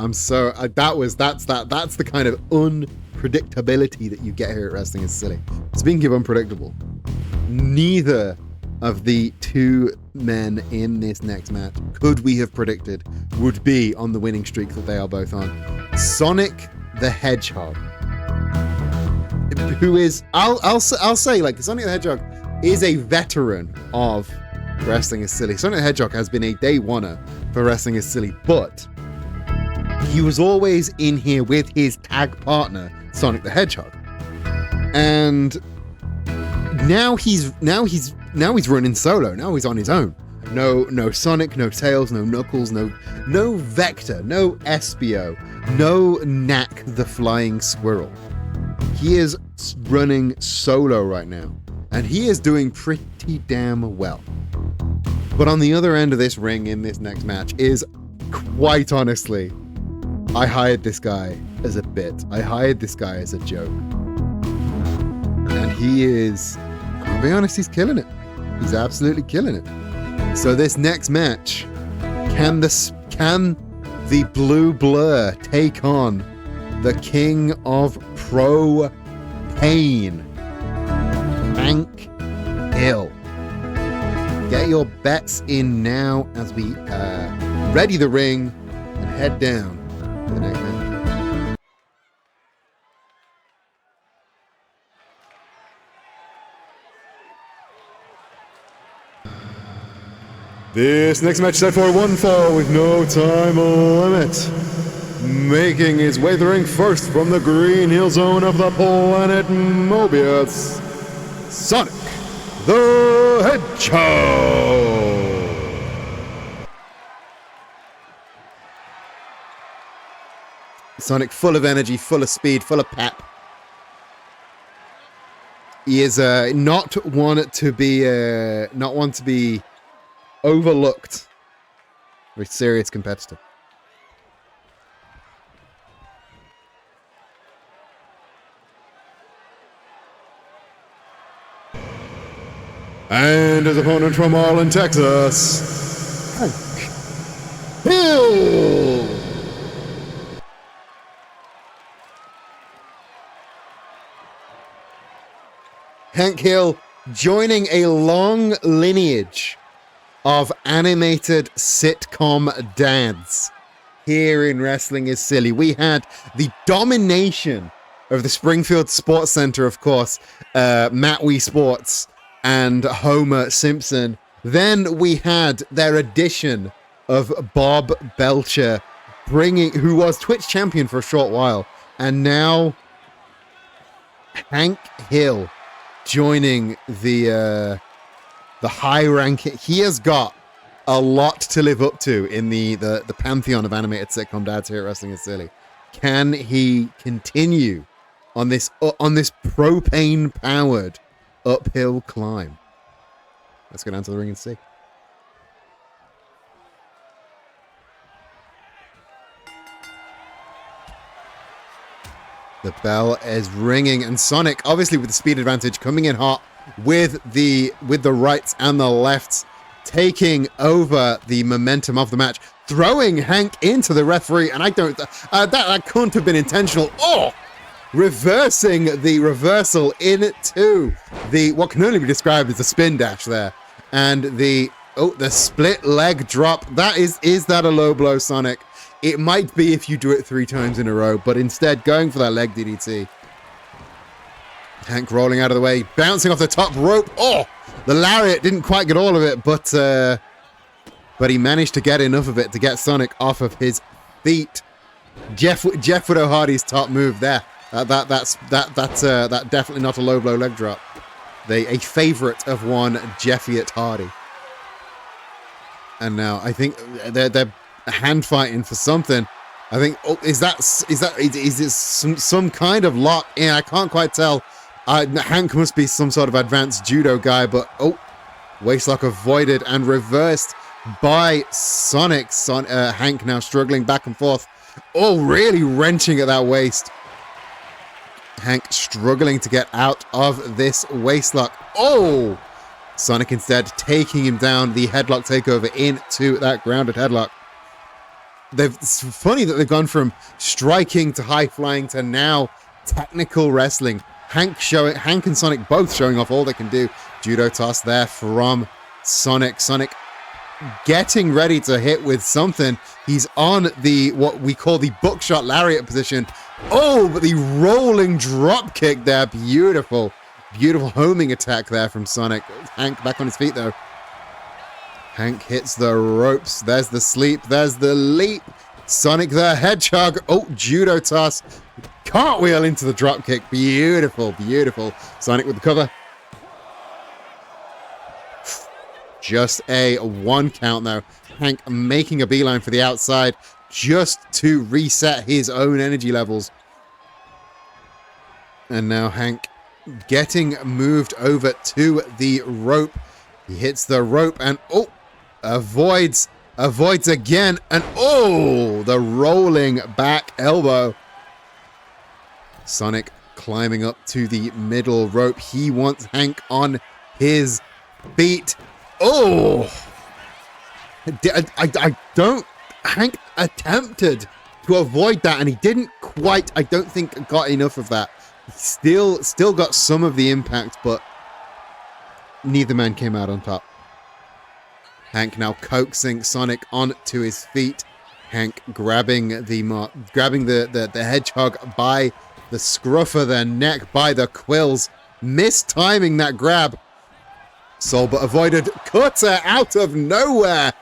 That's the kind of unpredictability that you get here at Wrestling is Silly. Speaking of unpredictable, neither of the two men in this next match could we have predicted would be on the winning streak that they are both on. Sonic the Hedgehog, who is, I'll say, like, Sonic the Hedgehog is a veteran of Wrestling is Silly. Sonic the Hedgehog has been a day oneer for Wrestling is Silly, but he was always in here with his tag partner, Sonic the Hedgehog. And now he's running solo. Now he's on his own. No Sonic, no Tails, no Knuckles, no Vector, no Espio, no Knack the Flying Squirrel. He is running solo right now, and he is doing pretty damn well. But on the other end of this ring in this next match is, quite honestly, I hired this guy as a bit. I hired this guy as a joke. And he is, I'll be honest, he's killing it. He's absolutely killing it. So this next match, can the Blue Blur take on the King of Propane, Hank Hill? Get your bets in now as we ready the ring and head down to the next match. This next match set for one fall with no time limit. Making his way to the ring first from the Green Hill Zone of the planet Mobius, Sonic the Hedgehog. Sonic full of energy, full of speed, full of pep. He is not one to be overlooked. Very serious competitor. And his opponent from Arlen, Texas, Hank Hill. Hank Hill joining a long lineage of animated sitcom dads here in Wrestling is Silly. We had the domination of the Springfield Sports Center, of course, Matt Wii Sports and Homer Simpson. Then we had their addition of Bob Belcher, who was Twitch champion for a short while, and now Hank Hill joining the high ranking. He has got a lot to live up to in the pantheon of animated sitcom dads here at Wrestling is Silly. Can he continue on this propane powered uphill climb? Let's go down to the ring and see. The bell is ringing, and Sonic, obviously with the speed advantage, coming in hot with the rights and the lefts, taking over the momentum of the match, throwing Hank into the referee, and I don't that couldn't have been intentional. Oh, reversing the reversal into the what can only be described as a spin dash there, and the split leg drop. That is that a low blow, Sonic? It might be if you do it 3 times in a row, but instead going for that leg DDT. Hank rolling out of the way, bouncing off the top rope. Oh, the lariat didn't quite get all of it, but he managed to get enough of it to get Sonic off of his feet. Jeff Widow Hardy's top move there. That's definitely not a low blow leg drop. A favorite of one Jeffiat Hardy. And now I think they're hand fighting for something. I think is it some kind of lock? Yeah, I can't quite tell. Hank must be some sort of advanced judo guy, but waistlock avoided and reversed by Sonic. Hank now struggling back and forth. Oh, really wrenching at that waist. Hank struggling to get out of this waistlock. Oh, Sonic instead taking him down. The headlock takeover into that grounded headlock. It's funny that they've gone from striking to high flying to now technical wrestling. Hank and Sonic both showing off all they can do. Judo toss there from Sonic. Sonic getting ready to hit with something. He's on what we call the buckshot lariat position. Oh, but the rolling drop kick there. Beautiful, beautiful homing attack there from Sonic. Hank back on his feet though. Hank hits the ropes. There's the sleep. There's the leap. Sonic the Hedgehog. Oh, judo toss. Cartwheel into the drop kick. Beautiful, beautiful. Sonic with the cover. Just a 1 count though. Hank making a beeline for the outside just to reset his own energy levels. And now Hank getting moved over to the rope. He hits the rope and avoids avoids again, and oh, the rolling back elbow. Sonic climbing up to the middle rope. He wants Hank on his feet. Oh, I don't. Hank attempted to avoid that, and he didn't quite. I don't think got enough of that. He still got some of the impact, but neither man came out on top. Hank now coaxing Sonic onto his feet. Hank grabbing the hedgehog by the scruff of their neck, by the quills, mistiming that grab. Soulbot avoided cutter out of nowhere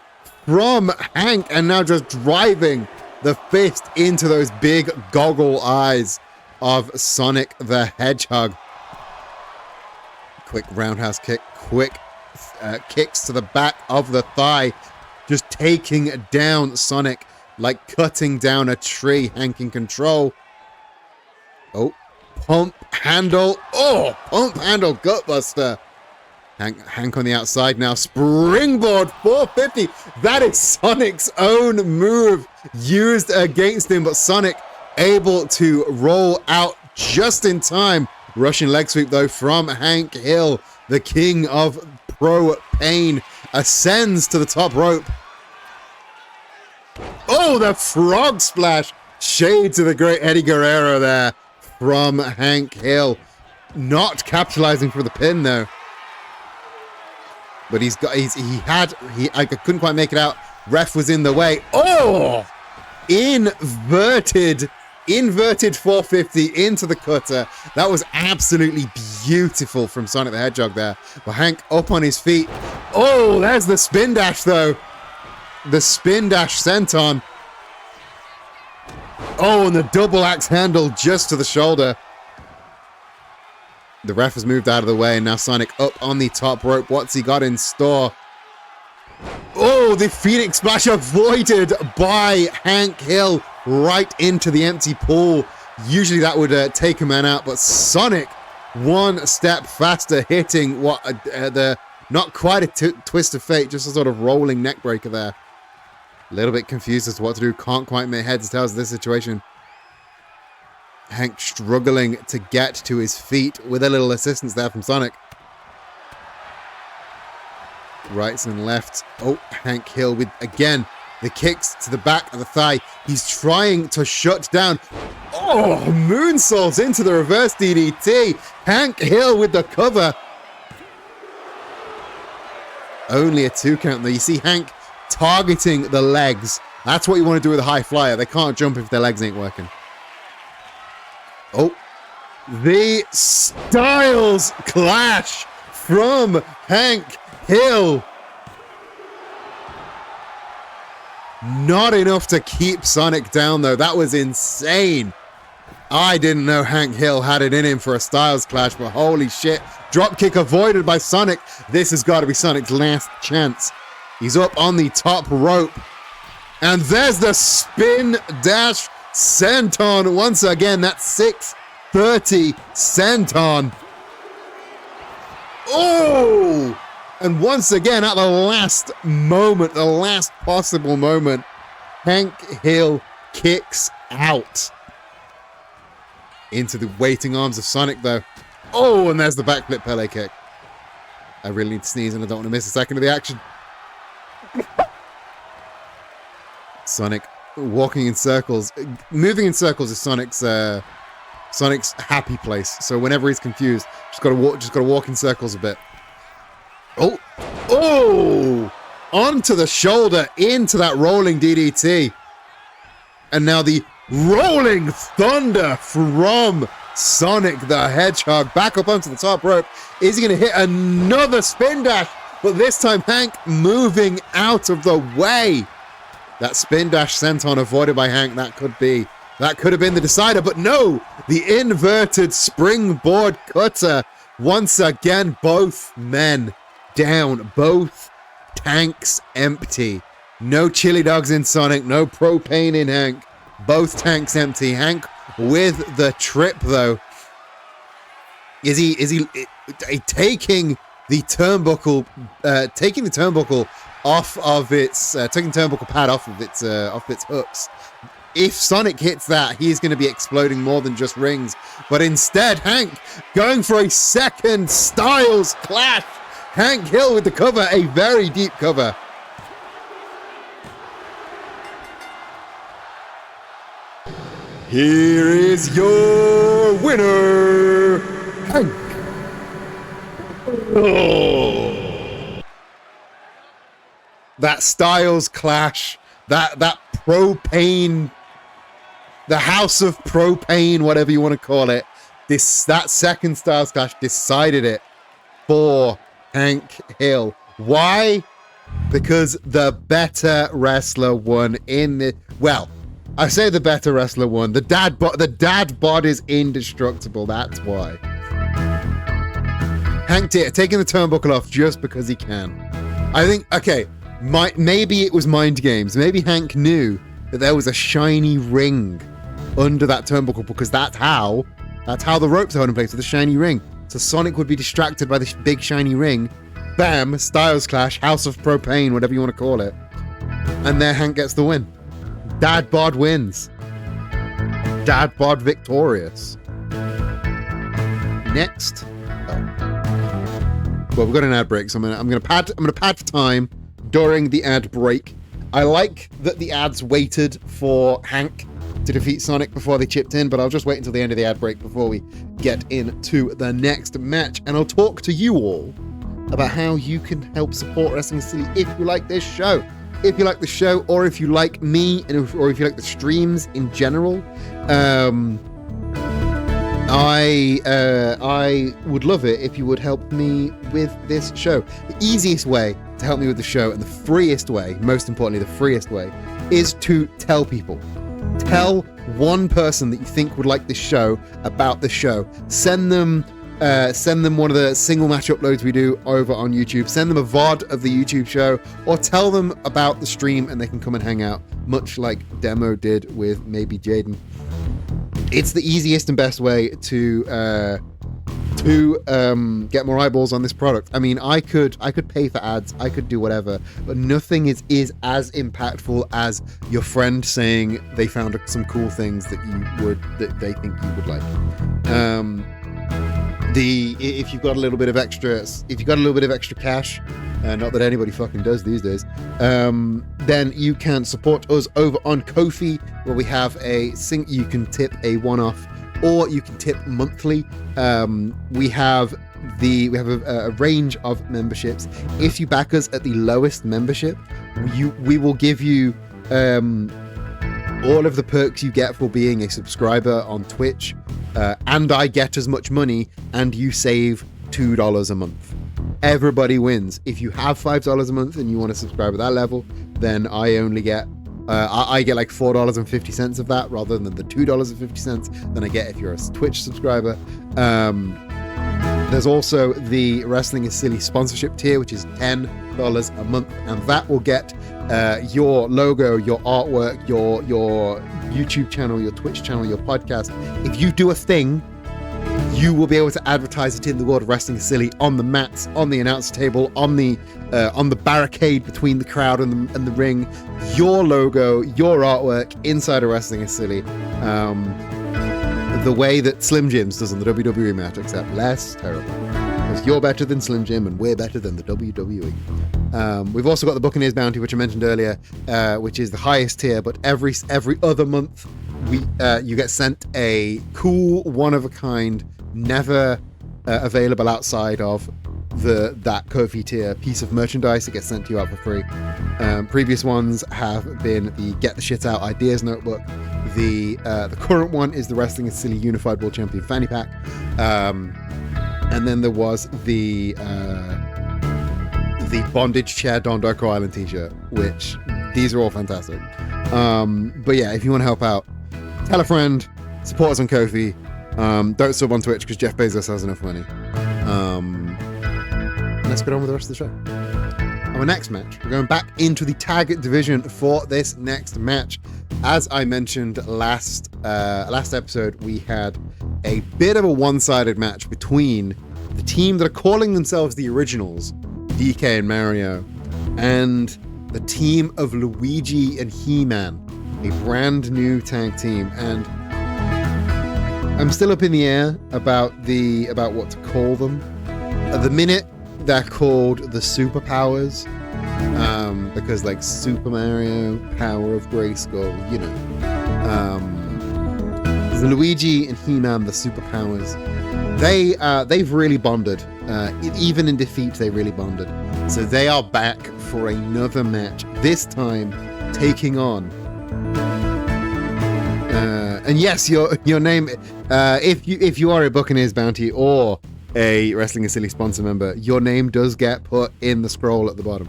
from Hank, and now just driving the fist into those big goggle eyes of Sonic the Hedgehog. Quick roundhouse kick, quick kicks to the back of the thigh, just taking down Sonic like cutting down a tree. Hank in control. Oh, pump handle. Oh, pump handle gutbuster. Hank on the outside now. Springboard 450. That is Sonic's own move used against him, but Sonic able to roll out just in time. Russian leg sweep though from Hank Hill, the king of pro pain, ascends to the top rope. Oh, the frog splash. Shades of the great Eddie Guerrero there from Hank Hill. Not capitalizing for the pin though. But I couldn't quite make it out. Ref was in the way. Oh! Inverted 450 into the cutter. That was absolutely beautiful from Sonic the Hedgehog there. But Hank up on his feet. Oh, there's the spin dash though. The spin dash senton. Oh, and the double axe handle just to the shoulder. The ref has moved out of the way, and now Sonic up on the top rope. What's he got in store? Oh, the Phoenix Splash avoided by Hank Hill right into the empty pool. Usually that would take a man out, but Sonic one step faster, hitting what the not quite a twist of fate, just a sort of rolling neck breaker there. A little bit confused as to what to do. Can't quite make heads or tails of this situation. Hank struggling to get to his feet with a little assistance there from Sonic. Rights and lefts. Oh, Hank Hill with, again, the kicks to the back of the thigh. He's trying to shut down. Oh, moonsaults into the reverse DDT. Hank Hill with the cover. Only a 2 count though. You see Hank targeting the legs. That's what you want to do with a high flyer. They can't jump if their legs ain't working. Oh, the Styles Clash from Hank Hill. Not enough to keep Sonic down, though. That was insane. I didn't know Hank Hill had it in him for a Styles Clash, but holy shit. Dropkick avoided by Sonic. This has got to be Sonic's last chance. He's up on the top rope. And there's the spin dash senton once again. That's 630 senton. Oh! And once again, at the last moment, the last possible moment, Hank Hill kicks out. Into the waiting arms of Sonic, though. Oh, and there's the backflip Pele kick. I really need to sneeze, and I don't want to miss a second of the action. Sonic walking in circles. Moving in circles is Sonic's happy place. So whenever he's confused, just gotta walk in circles a bit. Oh, oh! Onto the shoulder, into that rolling DDT. And now the rolling thunder from Sonic the Hedgehog. Back up onto the top rope. Is he going to hit another spin dash? But this time Hank moving out of the way. That spin dash senton avoided by Hank. That could have been the decider. But no, the inverted springboard cutter. Once again, both men down. Both tanks empty. No chili dogs in Sonic. No propane in Hank. Both tanks empty. Hank with the trip though. Is he taking the turnbuckle off of its taking turnbuckle pad off of its hooks. If Sonic hits that, he's going to be exploding more than just rings. But instead, Hank going for a second Styles Clash. Hank Hill with the cover, a very deep cover. Here is your winner, Hank. Oh. That Styles Clash, that propane, the House of Propane, whatever you want to call it. That second Styles Clash decided it for Hank Hill. Why? Because the better wrestler won in the... Well, I say the better wrestler won. The dad bod is indestructible. That's why. Hank taking the turnbuckle off just because he can. I think, okay, maybe it was mind games. Maybe Hank knew that there was a shiny ring under that turnbuckle because that's how the ropes are held in place with a shiny ring. So Sonic would be distracted by this big shiny ring. Bam, Styles Clash, House of Propane, whatever you want to call it. And there Hank gets the win. Dad bod wins. Dad bod victorious. Next. Well, we've got an ad break, so I'm gonna pad for time during the ad break. I like that the ads waited for Hank to defeat Sonic before they chipped in, but I'll just wait until the end of the ad break before we get into the next match, and I'll talk to you all about how you can help support Wrestling Silly if you like this show. If you like the show, or if you like me, or if you like the streams in general, I would love it if you would help me with this show. The easiest way to help me with the show, and the freest way, most importantly, the freest way, is to tell people. Tell one person that you think would like this show about the show. Send them one of the single match uploads we do over on YouTube. Send them a VOD of the YouTube show, or tell them about the stream and they can come and hang out, much like Demo did with maybe Jaden. It's the easiest and best way to get more eyeballs on this product. I mean, I could pay for ads, I could do whatever, but nothing is as impactful as your friend saying they found some cool things that they think you would like. If you've got a little bit of extra cash, not that anybody fucking does these days, then you can support us over on Ko-fi, where we have you can tip a one-off, or you can tip monthly. We have a range of memberships. If you back us at the lowest membership, we will give you all of the perks you get for being a subscriber on Twitch, and I get as much money, and you save $2 a month. Everybody wins. If you have $5 a month and you want to subscribe at that level, then I only get I get like $4.50 of that, rather than the $2.50 than I get if you're a Twitch subscriber. There's also the Wrestling is Silly sponsorship tier, which is $10 a month, and that will get your logo, your artwork, your YouTube channel, your Twitch channel, your podcast. If you do a thing, you will be able to advertise it in the world of Wrestling is Silly, on the mats, on the announce table, on the barricade between the crowd and the ring. Your logo, your artwork inside of Wrestling is Silly. The way that Slim Jim's does on the WWE match, except less terrible. Because you're better than Slim Jim and we're better than the WWE. We've also got the Buccaneers Bounty, which I mentioned earlier, which is the highest tier, but every other month you get sent a cool, one-of-a-kind, never available outside of that Ko-fi tier piece of merchandise. It gets sent to you out for free. Previous ones have been the Get the Shit Out Ideas Notebook. The current one is the Wrestling is Silly Unified World Champion Fanny Pack. And then there was the Bondage Chair Don Darko Island t-shirt, which these are all fantastic. But yeah, if you want to help out, tell a friend, support us on Ko-fi. Don't sub on Twitch because Jeff Bezos has enough money. Let's get on with the rest of the show. Our next match, we're going back into the tag division for this next match. As I mentioned last episode, we had a bit of a one-sided match between the team that are calling themselves the Originals, DK and Mario, and the team of Luigi and He-Man, a brand new tag team. And I'm still up in the air about what to call them. At the minute, they're called the Superpowers, because like Super Mario, Power of Grayskull, you know. The Luigi and He-Man, the Superpowers, they've really bonded. Even in defeat, they really bonded. So they are back for another match. This time, taking on. And yes, your name. If you are a Buccaneers Bounty or a Wrestling is Silly sponsor member, your name does get put in the scroll at the bottom,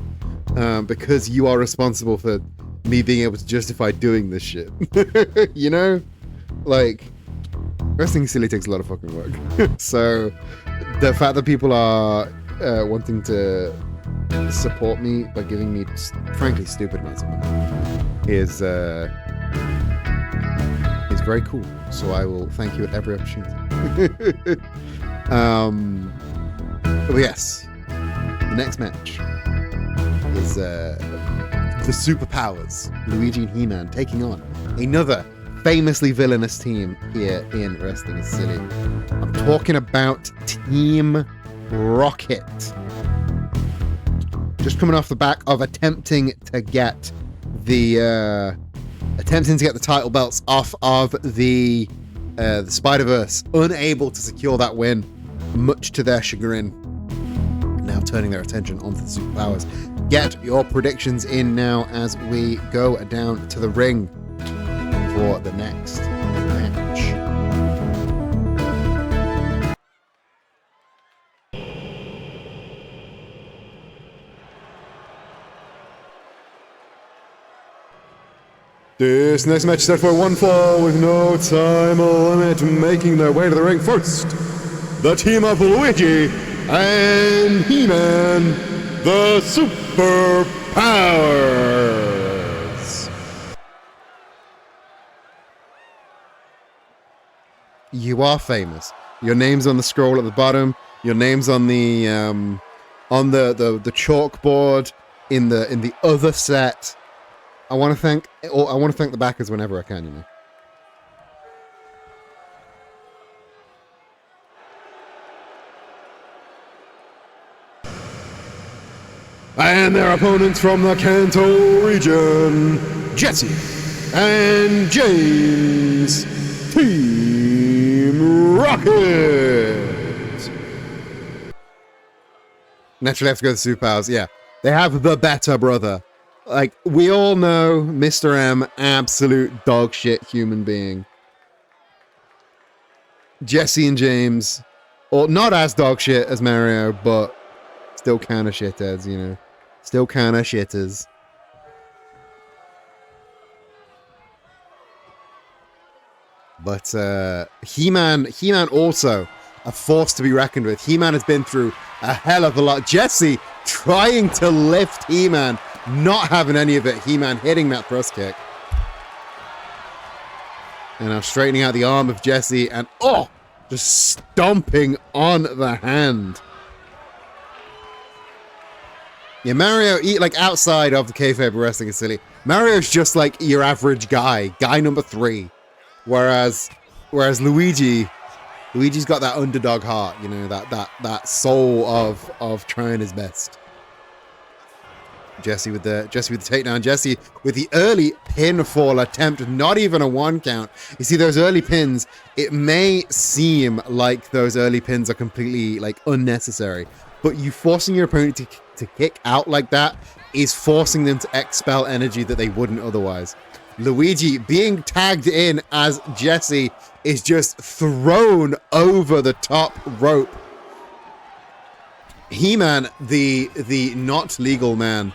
because you are responsible for me being able to justify doing this shit. You know, like Wrestling is Silly takes a lot of fucking work. So the fact that people are wanting to support me by giving me frankly stupid amounts of money is very cool. So I will thank you at every opportunity. But yes, the next match is the Superpowers, Luigi and He-Man, taking on another famously villainous team here in Wrestling is Silly. I'm talking about Team Rocket. Just coming off the back of attempting to get the title belts off of the Spider-Verse, unable to secure that win, much to their chagrin. Now turning their attention onto the Superpowers. Get your predictions in now as we go down to the ring for the next match. This next match is set for one fall with no time limit, making their way to the ring first. The team of Luigi and He-Man, the Superpowers. You are famous. Your name's on the scroll at the bottom. Your name's on the chalkboard in the other set. I want to thank the backers whenever I can, you know. And their opponents from the Kanto region, Jesse and James, Team Rocket. Naturally, I have to go to the Superpowers. Yeah, they have the better brother. Like, we all know Mr. M, absolute dog shit human being. Jesse and James, or not as dog shit as Mario, but still kind of shitheads, you know. Still kind of shitters. But He-Man also a force to be reckoned with. He-Man has been through a hell of a lot. Jesse trying to lift He-Man, not having any of it. He-Man hitting that thrust kick. And now straightening out the arm of Jesse and just stomping on the hand. Yeah, Mario, like outside of the kayfabe Wrestling is Silly, Mario's just like your average guy number 3. Whereas Luigi's got that underdog heart, you know, that soul of trying his best. Jesse with the takedown. Jesse with the early pinfall attempt, not even a 1 count. You see those early pins, it may seem like those early pins are completely like unnecessary, but you forcing your opponent to kick out like that is forcing them to expel energy that they wouldn't otherwise. Luigi being tagged in as Jesse is just thrown over the top rope. He-Man, the not legal man,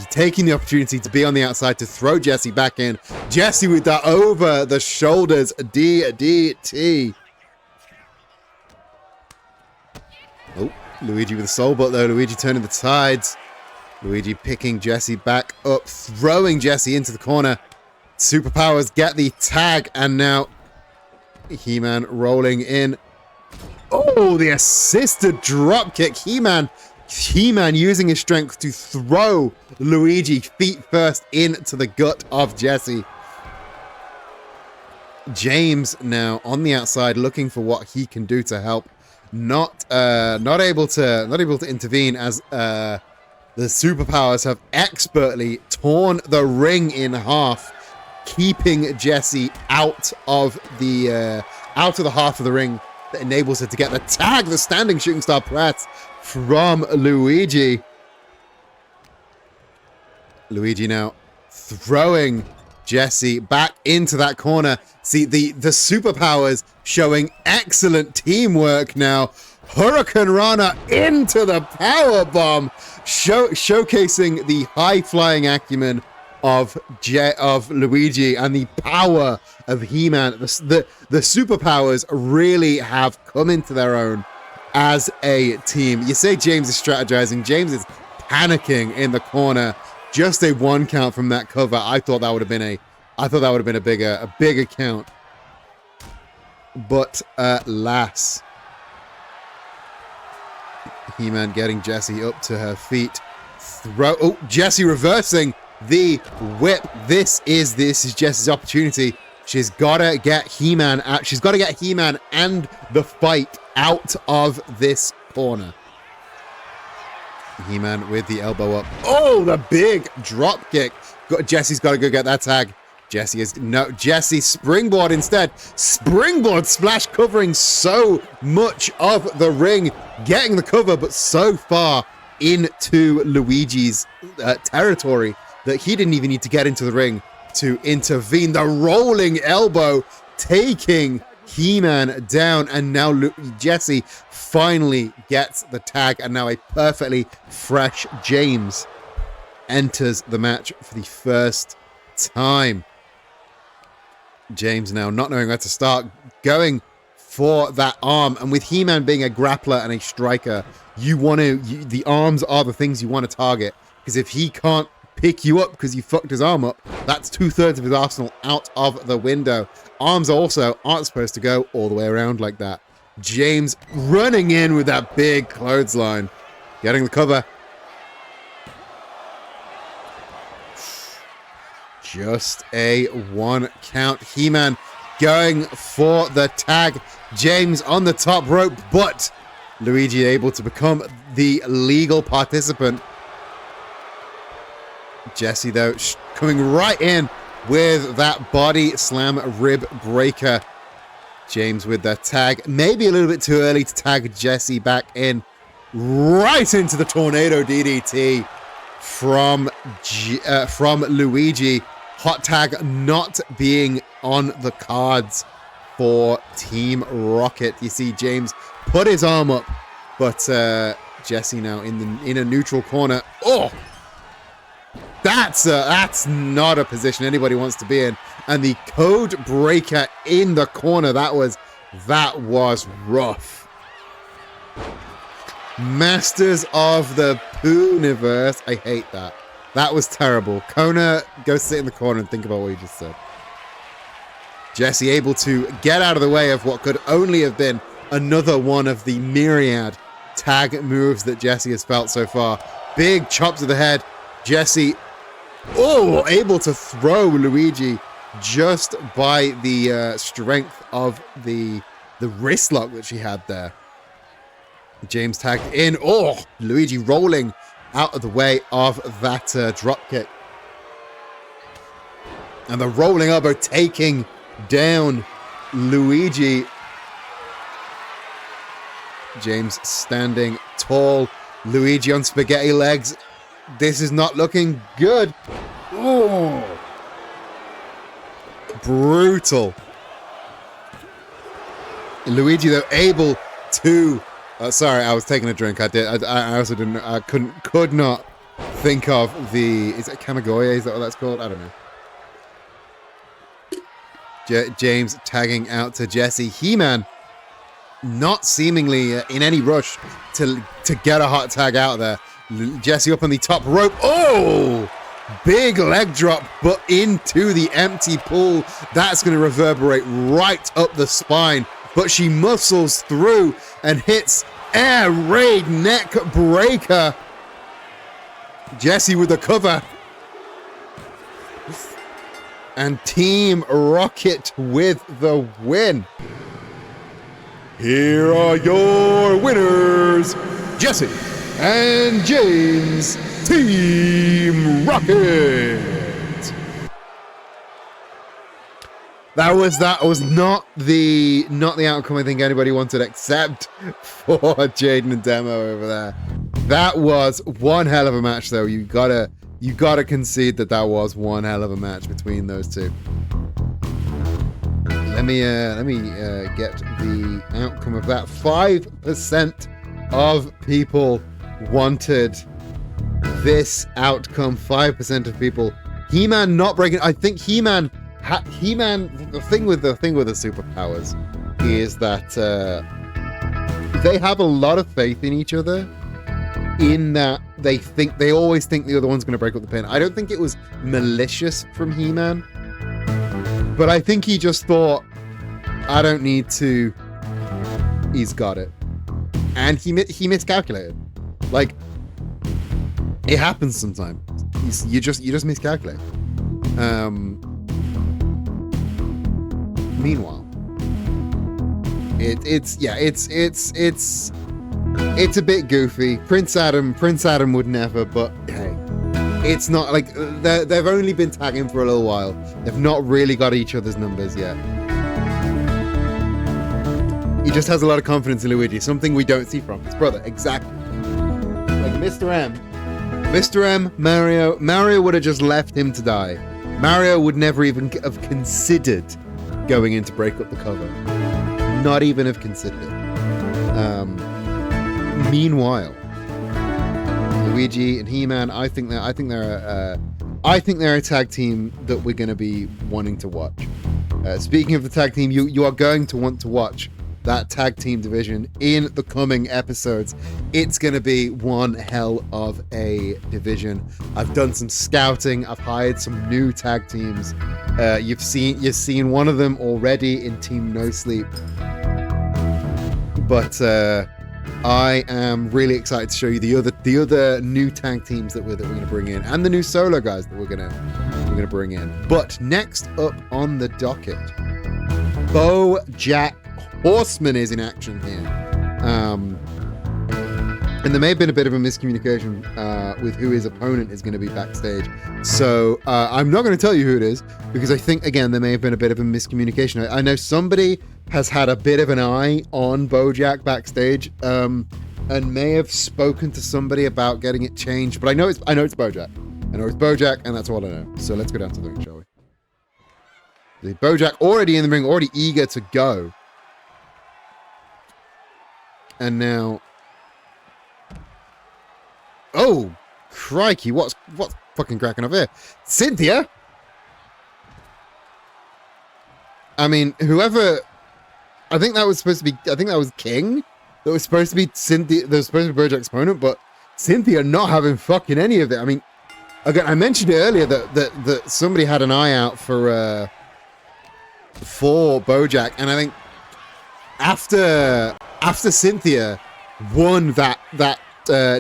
taking the opportunity to be on the outside to throw Jesse back in. Jesse with that over the shoulders DDT. Oh, Luigi with the soul butt though. Luigi turning the tides. Luigi picking Jesse back up, throwing Jesse into the corner. Superpowers get the tag, and now He-Man rolling in. Oh, the assisted drop kick. He-Man He-Man using his strength to throw Luigi feet first into the gut of Jesse. James now on the outside looking for what he can do to help. Not able to intervene as the superpowers have expertly torn the ring in half, keeping Jesse out of the half of the ring that enables her to get the tag, the standing shooting star press from Luigi. Luigi now throwing Jesse back into that corner. See the superpowers showing excellent teamwork now. Hurricane Rana into the power bomb, showcasing the high flying acumen of Luigi and the power of He-Man. The superpowers really have come into their own as a team. You say James is strategizing. James is panicking in the corner. Just a 1 count from that cover. I thought that would have been a bigger count. But alas, He-Man getting Jesse up to her feet. Jesse reversing the whip. This is Jesse's opportunity. She's gotta get He-Man out. She's gotta get He-Man and the fight out of this corner. He-Man with the elbow up. Oh, the big drop kick. Jesse's got to go get that tag. Jesse springboard instead. Springboard splash covering so much of the ring. Getting the cover, but so far into Luigi's territory that he didn't even need to get into the ring to intervene. The rolling elbow taking He-Man down, and now Jesse finally gets the tag, and now a perfectly fresh James enters the match for the first time. James now not knowing where to start, going for that arm, and with He-Man being a grappler and a striker, the arms are the things you want to target, because if he can't pick you up because you fucked his arm up, that's 2/3 of his arsenal out of the window. Arms also aren't supposed to go all the way around like that. James running in with that big clothesline, getting the cover. Just a 1 count. He-Man going for the tag. James on the top rope, but Luigi able to become the legal participant. Jesse, though, coming right in with that body slam rib breaker. James with the tag. Maybe a little bit too early to tag Jesse back in. Right into the tornado DDT from Luigi. Hot tag not being on the cards for Team Rocket. You see James put his arm up, but Jesse now in a neutral corner. Oh! That's not a position anybody wants to be in. And the code breaker in the corner, that was rough. Masters of the Pooniverse. I hate that. That was terrible. Kona, go sit in the corner and think about what you just said. Jesse able to get out of the way of what could only have been another one of the myriad tag moves that Jesse has felt so far. Big chop to the head. Jesse, able to throw Luigi just by the strength of the wrist lock that she had there. James tagged in. Luigi rolling out of the way of that drop kick. And the rolling elbow taking down Luigi. James standing tall. Luigi on spaghetti legs. This is not looking good. Oh, brutal. Luigi, though, able to... sorry, I was taking a drink. I also didn't... I could not think of the... Is it Kamigoye? Is that what that's called? I don't know. James tagging out to Jesse. He-Man not seemingly in any rush to get a hot tag out there. Jesse up on the top rope. Oh! Big leg drop, but into the empty pool. That's going to reverberate right up the spine. But she muscles through and hits Air raid neck breaker. Jesse with the cover. And Team Rocket with the win. Here are your winners, Jesse and James, Team Rocket. That was not the outcome I think anybody wanted, except for Jaden and Demo over there. That was one hell of a match, though. You gotta concede that was one hell of a match between those two. Let me get the outcome of that. 5% of people wanted this outcome. 5% of people. He-Man not breaking. I think He-Man. The thing with the superpowers is that they have a lot of faith in each other. In that they always think the other one's going to break up the pin. I don't think it was malicious from He-Man, but I think he just thought, I don't need to. He's got it, and he miscalculated. Like, it happens sometimes. You just miscalculate. Meanwhile, it's a bit goofy. Prince Adam would never, but hey, it's not like they've only been tagging for a little while. They've not really got each other's numbers yet. He just has a lot of confidence in Luigi, something we don't see from his brother. Exactly. Like Mr. M, Mario would have just left him to die. Mario would never even have considered going in to break up the cover. Not even have considered it. Meanwhile, Luigi and He-Man, I think they're a tag team that we're going to be wanting to watch. Speaking of the tag team, you are going to want to watch that tag team division in the coming episodes. It's going to be one hell of a division. I've done some scouting. I've hired some new tag teams. You've seen one of them already in Team No Sleep. But I am really excited to show you the other new tag teams that we're going to bring in, and the new solo guys that we're going to bring in. But next up on the docket, BoJack Horseman is in action here. And there may have been a bit of a miscommunication with who his opponent is going to be backstage. So I'm not going to tell you who it is, because I think, again, there may have been a bit of a miscommunication. I know somebody has had a bit of an eye on BoJack backstage, and may have spoken to somebody about getting it changed. But I know it's BoJack. I know it's BoJack, and that's all I know. So let's go down to the ring, shall we? BoJack already in the ring, already eager to go. And now, oh crikey, what's fucking cracking up here? Cynthia? I mean, whoever, I think that was King. That was supposed to be Cynthia, that was supposed to be BoJack's opponent, but Cynthia not having fucking any of it. I mean, again, I mentioned it earlier that somebody had an eye out for BoJack, and I think after Cynthia won that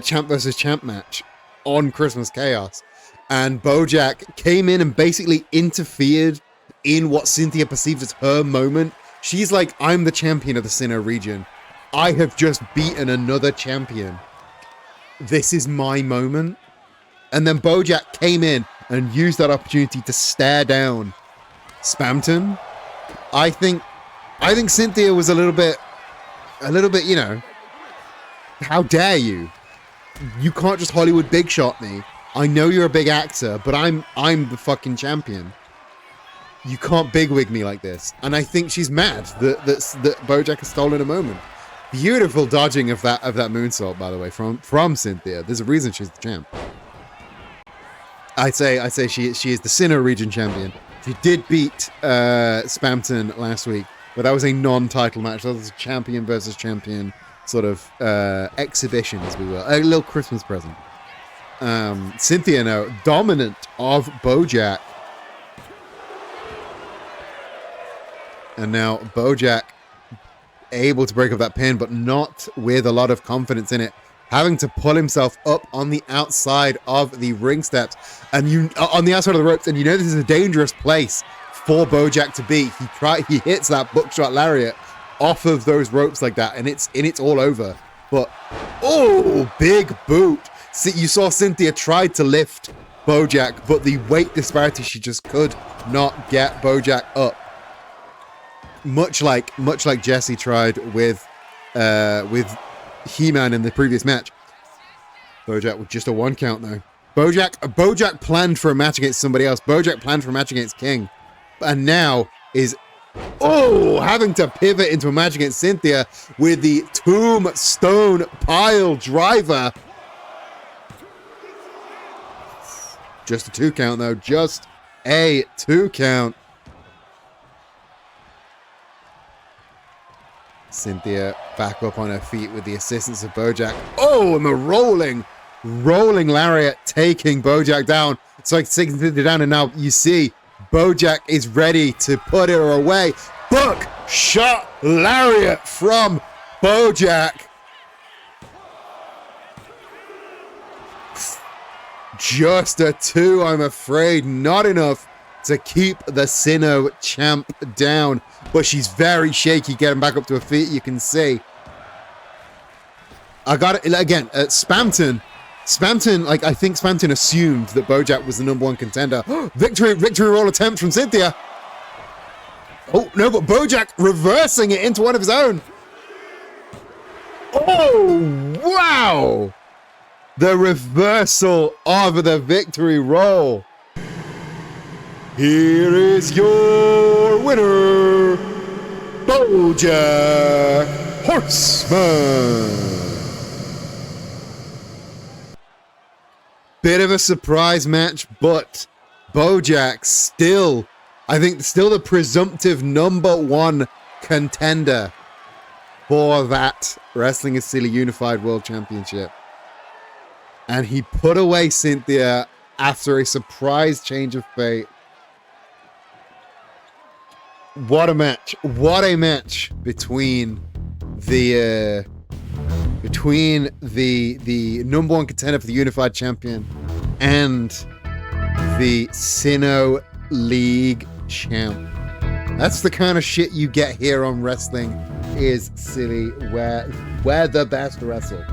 champ versus champ match on Christmas Chaos, and BoJack came in and basically interfered in what Cynthia perceived as her moment. She's like, I'm the champion of the Sinnoh region. I have just beaten another champion. This is my moment. And then BoJack came in and used that opportunity to stare down Spamton. I think Cynthia was a little bit, you know, how dare you? You can't just Hollywood big shot me. I know you're a big actor, but I'm the fucking champion. You can't bigwig me like this. And I think she's mad that BoJack has stolen a moment. Beautiful dodging of that moonsault, by the way, from Cynthia. There's a reason she's the champ. I say she is the Sinnoh region champion. She did beat Spamton last week, but that was a non-title match. That was a champion versus champion sort of exhibition, as we will. A little Christmas present. Cynthia now dominant of BoJack. And now BoJack able to break up that pin, but not with a lot of confidence in it. Having to pull himself up on the outside of the ring steps and on the outside of the ropes, and this is a dangerous place for Bojack to be. He hits that buckshot lariat off of those ropes like that, and it's all over. But big boot. See, you saw Cynthia tried to lift Bojack, but the weight disparity, she just could not get Bojack up. Much like Jesse tried with He-Man in the previous match. Bojack with just a 1 count though. Bojack planned for a match against somebody else. Bojack planned for a match against King, and now is having to pivot into a match against Cynthia with the tombstone pile driver. Just a 2 count though. Just a 2 count. Cynthia back up on her feet with the assistance of Bojack. And the rolling lariat taking Bojack down. It's like taking Cynthia down, and now you see Bojack is ready to put her away. Buckshot lariat from Bojack. Just a 2, I'm afraid. Not enough to keep the Sino champ down. But she's very shaky getting back up to her feet, you can see. I got it again. Spamton, I think Spamton assumed that Bojack was the #1 contender. Victory roll attempt from Cynthia. Oh, no, but Bojack reversing it into one of his own. Oh, wow. The reversal of the victory roll. Here is your winner, Bojack Horseman. Bit of a surprise match, but Bojack still the presumptive #1 contender for that Wrestling is Silly Unified World Championship. And he put away Cynthia after a surprise change of fate. What a match. What a match between the #1 contender for the Unified Champion and the Sino League champ. That's the kind of shit you get here on Wrestling is Silly, where the best wrestle.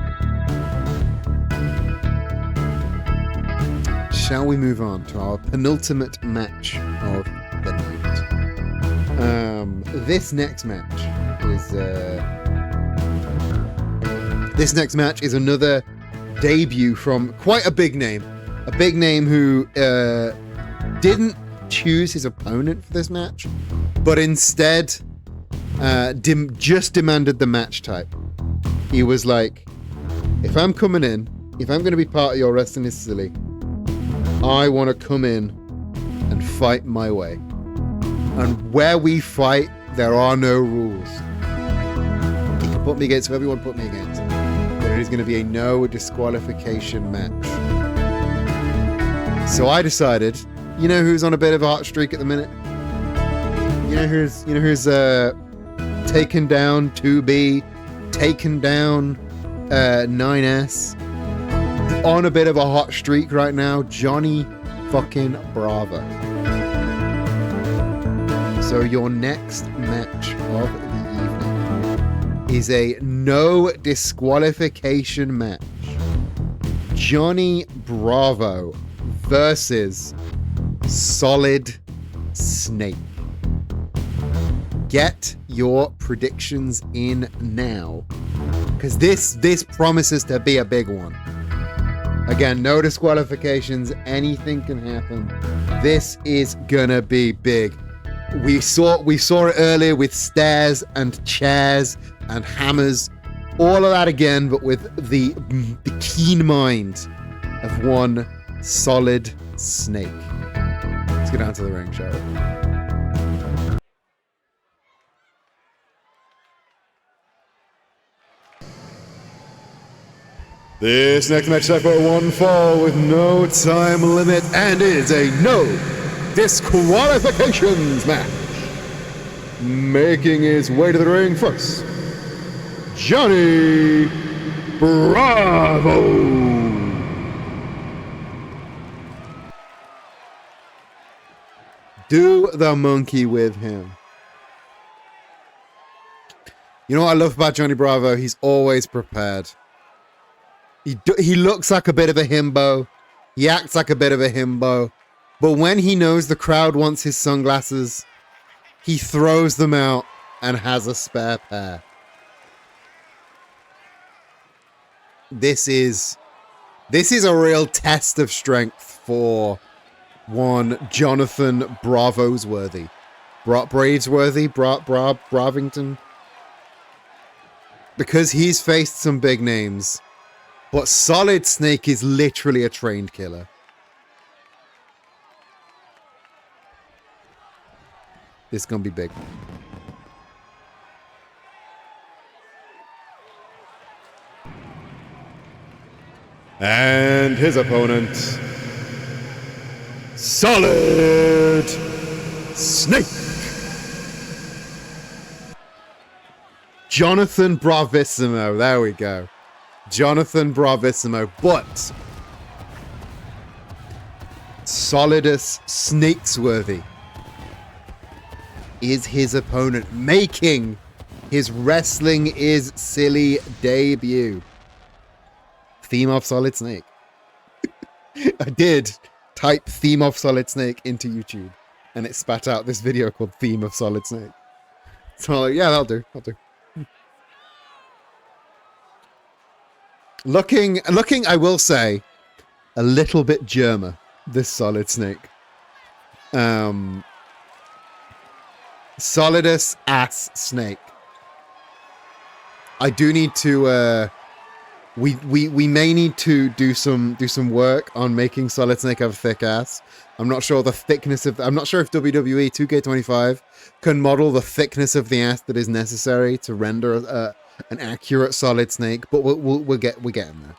Shall we move on to our penultimate match of the night? This next match is another debut from quite a big name who didn't choose his opponent for this match, but instead just demanded the match type. He was like, if I'm coming in, if I'm going to be part of your Wrestling is Silly, I want to come in and fight my way. And where we fight, there are no rules. You can put me against whoever you want to put me against. But it is going to be a no disqualification match. So I decided, you know who's on a bit of a hot streak at the minute? You know who's taken down 2B, taken down 9S. On a bit of a hot streak right now, Johnny fucking Bravo. So your next match of the evening is a no disqualification match. Johnny Bravo versus Solid Snake. Get your predictions in now, because this promises to be a big one. Again, no disqualifications, anything can happen. This is gonna be big. We saw it earlier with stairs and chairs and hammers, all of that again, but with the keen mind of one Solid Snake. Let's get down to the ring, shall we? This next match is for one fall with no time limit and is a no disqualifications match. Making his way to the ring first, Johnny Bravo. Do the monkey with him. You know what I love about Johnny Bravo? He's always prepared. He looks like a bit of a himbo. He acts like a bit of a himbo. But when he knows the crowd wants his sunglasses, he throws them out and has a spare pair. This is a real test of strength for one Jonathan Bravosworthy. Bravesworthy? Bravington? Because he's faced some big names. But Solid Snake is literally a trained killer. This is going to be big. And his opponent, Solid Snake. Jonathan Bravissimo. There we go. Jonathan Bravissimo. But Solidus Snakesworthy is his opponent, making his Wrestling is Silly debut. Theme of Solid Snake. I did type Theme of Solid Snake into YouTube and it spat out this video called Theme of Solid Snake. So I'm like, yeah, that'll do. Looking, I will say, a little bit Germa, this Solid Snake. Solidus ass snake. I do need to we may need to do some work on making Solid Snake have a thick ass. I'm not sure the thickness of I'm not sure if WWE 2K25 can model the thickness of the ass that is necessary to render an accurate Solid Snake, but we'll get in there.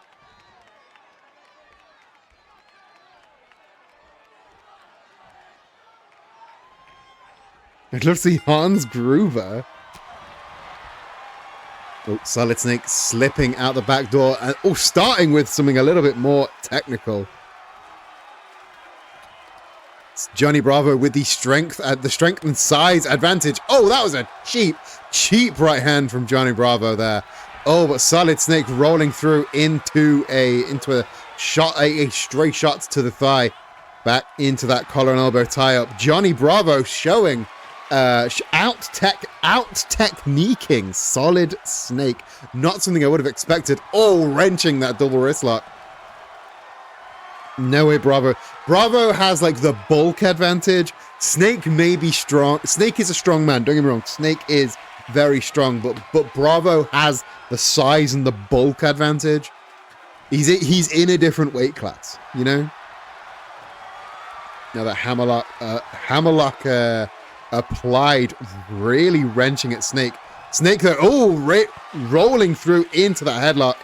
I'd love to see Hans Gruber. Oh, Solid Snake slipping out the back door. And, starting with something a little bit more technical. It's Johnny Bravo with the strength and size advantage. Oh, that was a cheap right hand from Johnny Bravo there. Oh, but Solid Snake rolling through into a shot, a stray shot to the thigh. Back into that collar and elbow tie up. Johnny Bravo showing out-techniquing Solid Snake. Not something I would have expected. Oh, wrenching that double wrist lock. No way, Bravo. Bravo has like the bulk advantage. Snake may be strong. Snake is a strong man. Don't get me wrong. Snake is very strong, but Bravo has the size and the bulk advantage. He's in a different weight class, you know? Now that hammerlock applied, really wrenching at Snake. Snake there, rolling through into that headlock.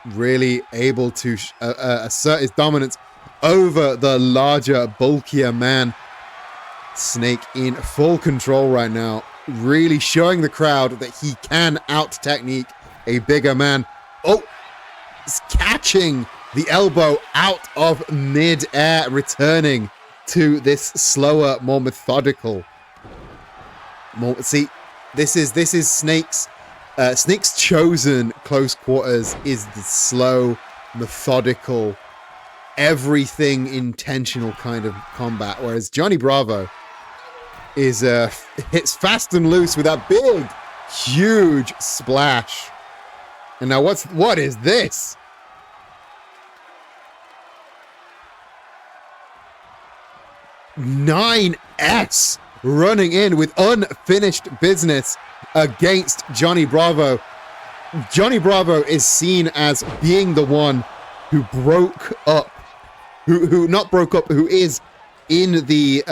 Really able to assert his dominance over the larger, bulkier man. Snake in full control right now. Really showing the crowd that he can out-technique a bigger man. Oh, he's catching the elbow out of mid-air, returning to this slower, more methodical. See, this is Snake's chosen close quarters is the slow, methodical, everything intentional kind of combat, whereas Johnny Bravo is hits fast and loose with that big, huge splash. And now what is this? $9S running in with unfinished business against Johnny Bravo. Johnny Bravo is seen as being the one who broke up, who not broke up, who is in the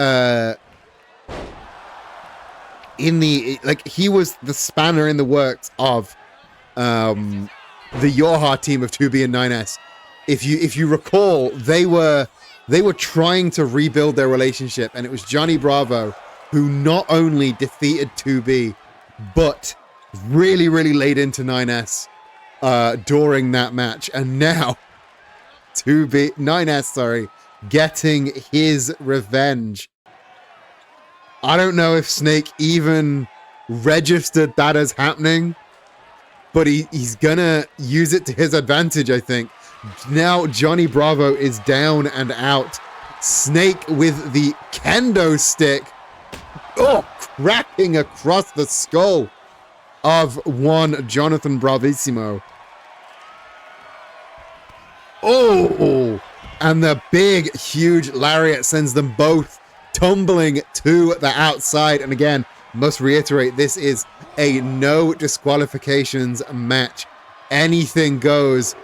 like he was the spanner in the works of the Yoha team of 2B and 9S. If you recall, they were trying to rebuild their relationship, and it was Johnny Bravo who not only defeated 2B, but really, really laid into 9S during that match. And now 9S, sorry, getting his revenge. I don't know if Snake even registered that as happening, but he's gonna use it to his advantage, I think. Now Johnny Bravo is down and out. Snake with the kendo stick. Oh, cracking across the skull of one Jonathan Bravissimo. Oh, and the big, huge lariat sends them both tumbling to the outside. And again, must reiterate, this is a no disqualifications match. Anything goes.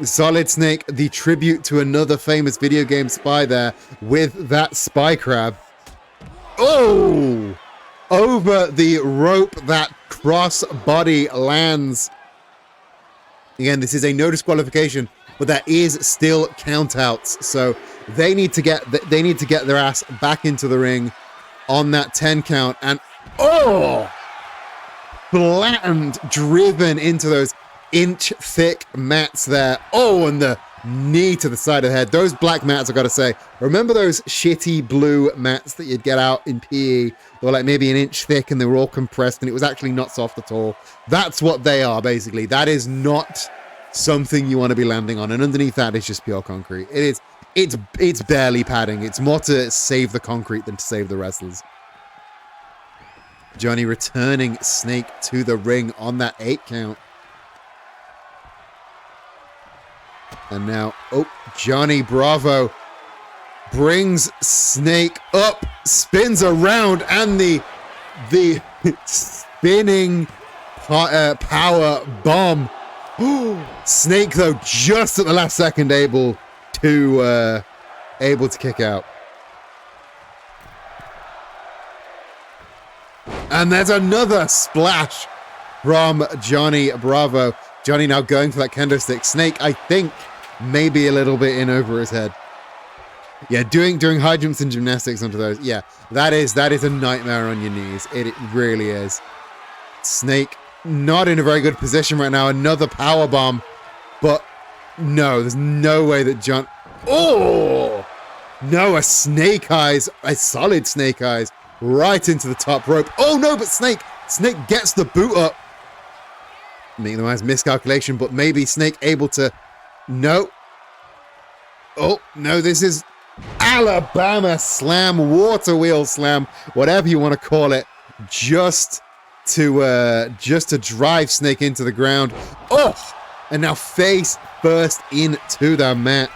Solid Snake, the tribute to another famous video game spy there with that spy crab. Oh! Over the rope, that cross body lands. Again, this is a no disqualification, but there is still countouts. So they need to get their ass back into the ring on that 10 count. And oh! Flattened, driven into those inch-thick mats there. Oh, and the knee to the side of the head. Those black mats, I gotta say. Remember those shitty blue mats that you'd get out in PE? They were like maybe an inch thick and they were all compressed and it was actually not soft at all. That's what they are, basically. That is not something you want to be landing on. And underneath that is just pure concrete. It's barely padding. It's more to save the concrete than to save the wrestlers. Johnny returning Snake to the ring on that 8 count. And now, oh, Johnny Bravo brings Snake up, spins around, and the spinning power bomb. Snake, though, just at the last second able to kick out. And there's another splash from Johnny Bravo. Johnny now going for that kendo stick. Snake, I think, maybe a little bit in over his head. Yeah, doing high jumps and gymnastics onto those. Yeah, that is a nightmare on your knees. It really is. Snake not in a very good position right now. Another power bomb, but no, there's no way that John. Oh no, a snake eyes, a solid snake eyes, right into the top rope. Oh no, but Snake gets the boot up. Making the nice miscalculation, but maybe Snake able to. No. Oh, no, this is Alabama slam, water wheel slam, whatever you want to call it, just to drive Snake into the ground. Oh, and now face first into the mat.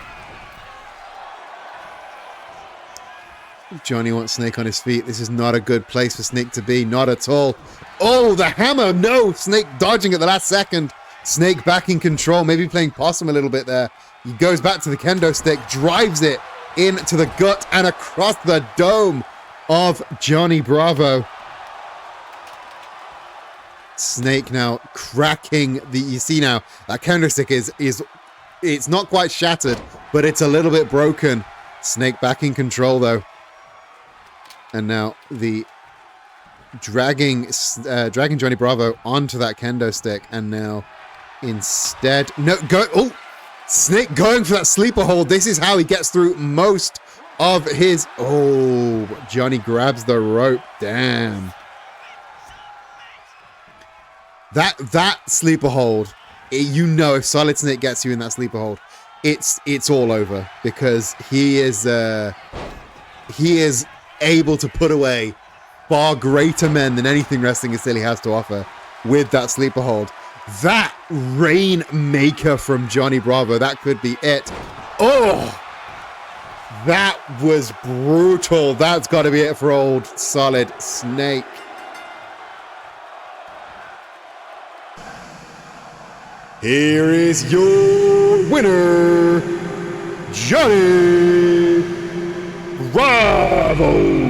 Johnny wants Snake on his feet. This is not a good place for Snake to be, not at all. Oh, the hammer, no, Snake dodging at the last second. Snake back in control, maybe playing possum a little bit there. He goes back to the kendo stick, drives it into the gut and across the dome of Johnny Bravo. Snake now cracking the, you see now, that kendo stick is it's not quite shattered, but it's a little bit broken. Snake back in control though. And now the dragging Johnny Bravo onto that kendo stick, and now instead, no, go, oh, Snake going for that sleeper hold. This is how he gets through most of his, oh, Johnny grabs the rope, damn. That sleeper hold, you know, if Solid Snake gets you in that sleeper hold, it's all over, because he is able to put away far greater men than anything Wrestling Silly has to offer with that sleeper hold. That Rainmaker from Johnny Bravo, that could be it. Oh, that was brutal. That's got to be it for old Solid Snake. Here is your winner, Johnny Bravo.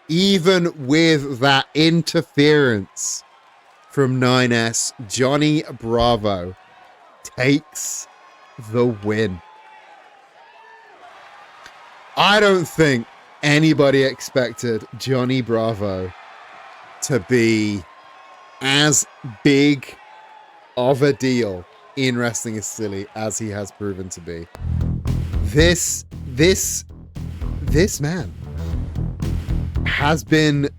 Even with that interference from 9S, Johnny Bravo takes the win. I don't think anybody expected Johnny Bravo to be as big of a deal in Wrestling is Silly as he has proven to be. This man has been,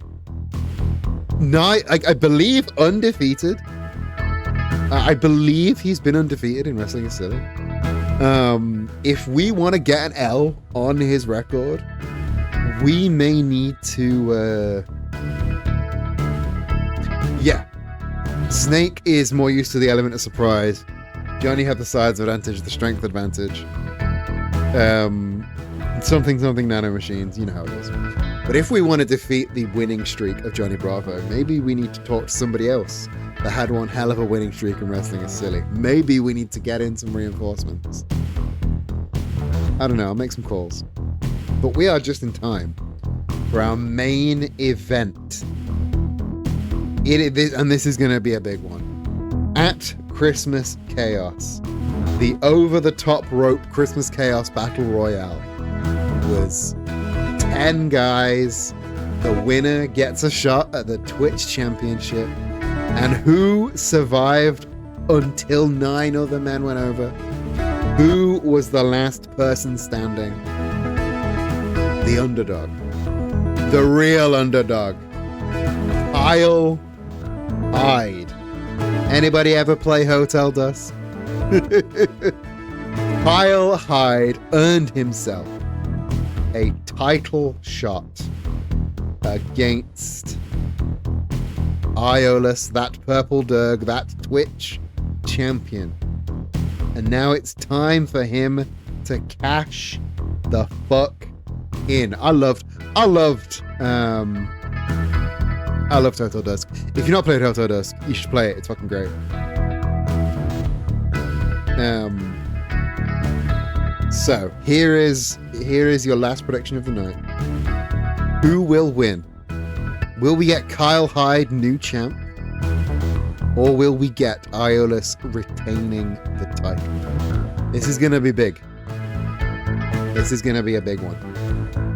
I believe, undefeated. I believe he's been undefeated in Wrestling is Silly. If we want to get an L on his record, we may need to, yeah. Snake is more used to the element of surprise. Johnny had the size advantage, the strength advantage. Something nanomachines, you know how it is. But if we want to defeat the winning streak of Johnny Bravo, maybe we need to talk to somebody else that had one hell of a winning streak in Wrestling is Silly. Maybe we need to get in some reinforcements. I don't know, I'll make some calls. But we are just in time for our main event. And this is going to be a big one. At Christmas Chaos, the over-the-top rope Christmas Chaos Battle Royale was 10 guys. The winner gets a shot at the Twitch Championship. And who survived until 9 other men went over? Who was the last person standing? The underdog. The real underdog. Kyle Hyde. Anybody ever play Hotel Dusk? Kyle Hyde earned himself a title shot against Iolus, that purple Derg, that Twitch champion. And now it's time for him to cash the fuck in. I loved Hotel Dusk. If you've not played Hotel Dusk, you should play it. It's fucking great. So here is your last prediction of the night. Who will win? Will we get Kyle Hyde new champ? Or will we get Iolus retaining the title? This is going to be big. This is going to be a big one.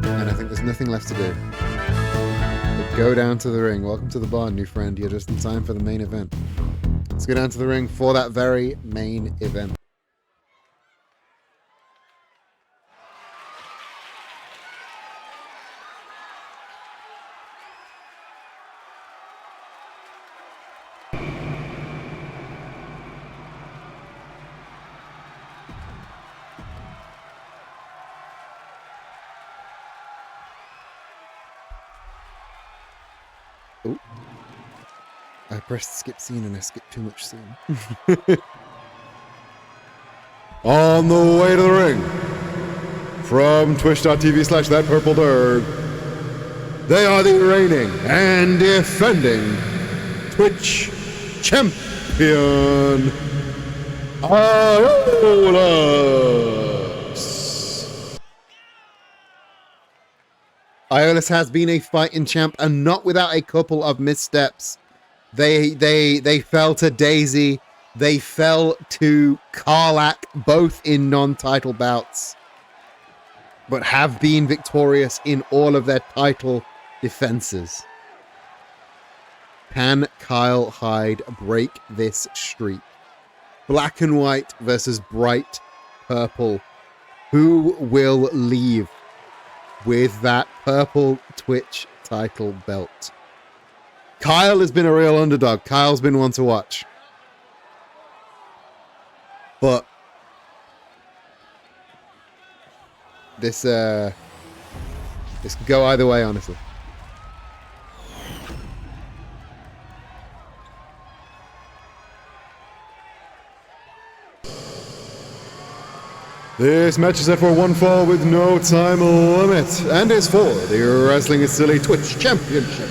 And I think there's nothing left to do. But go down to the ring. Welcome to the bar, new friend. You're just in time for the main event. Let's go down to the ring for that very main event. Oh, I pressed skip scene and I skipped too much scene. On the way to the ring, from twitch.tv/thatpurpledirg, they are the reigning and defending Twitch champion, Iolus. Iolus has been a fighting champ, and not without a couple of missteps. They fell to Daisy. They fell to Karlach, both in non-title bouts, but have been victorious in all of their title defenses. Can Kyle Hyde break this streak? Black and white versus bright purple. Who will leave with that purple Twitch title belt? Kyle has been a real underdog. Kyle's been one to watch. But this could go either way, honestly. This match is set for one fall with no time limit, and is for the Wrestling is Silly Twitch Championship.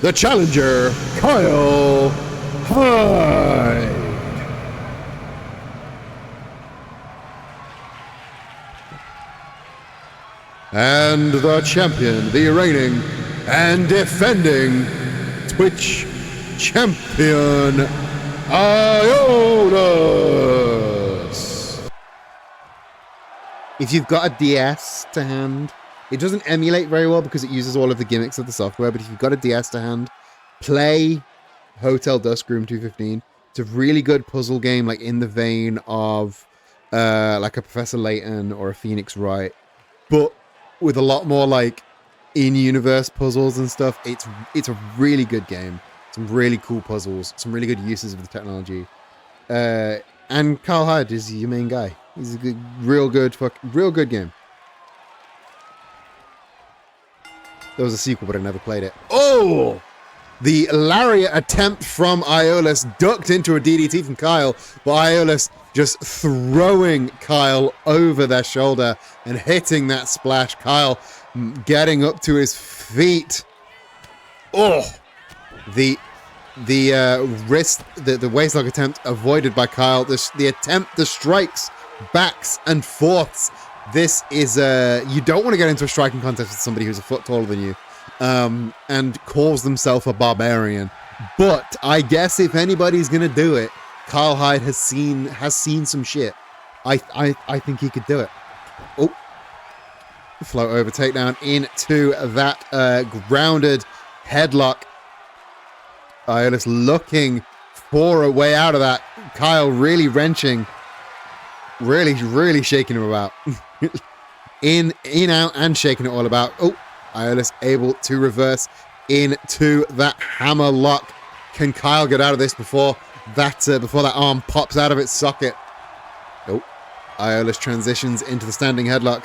The challenger, Kyle Hyde. And the champion, the reigning and defending Twitch champion, Iolus. If you've got a DS to hand, it doesn't emulate very well because it uses all of the gimmicks of the software, but if you've got a DS to hand, play Hotel Duskroom 215. It's a really good puzzle game, like in the vein of like a Professor Layton or a Phoenix Wright, but with a lot more like in-universe puzzles and stuff. It's a really good game. Some really cool puzzles, some really good uses of the technology. And Kyle Hyde is your main guy. He's a good, real good game. There was a sequel, but I never played it. Oh! The lariat attempt from Iolis ducked into a DDT from Kyle, but Iolis just throwing Kyle over their shoulder and hitting that splash. Kyle getting up to his feet. Oh! The wrist, the waistlock attempt avoided by Kyle. The strikes, backs and forths. This is you don't want to get into a striking contest with somebody who's a foot taller than you, and calls themselves a barbarian. But I guess if anybody's gonna do it, Kyle Hyde has seen some shit. I think he could do it. Oh, float over takedown into that grounded headlock. Iolis looking for a way out of that. Kyle really wrenching. Really shaking him about. in, out, and shaking it all about. Oh, Iolis able to reverse into that hammer lock. Can Kyle get out of this before that arm pops out of its socket? Oh, Iolis transitions into the standing headlock.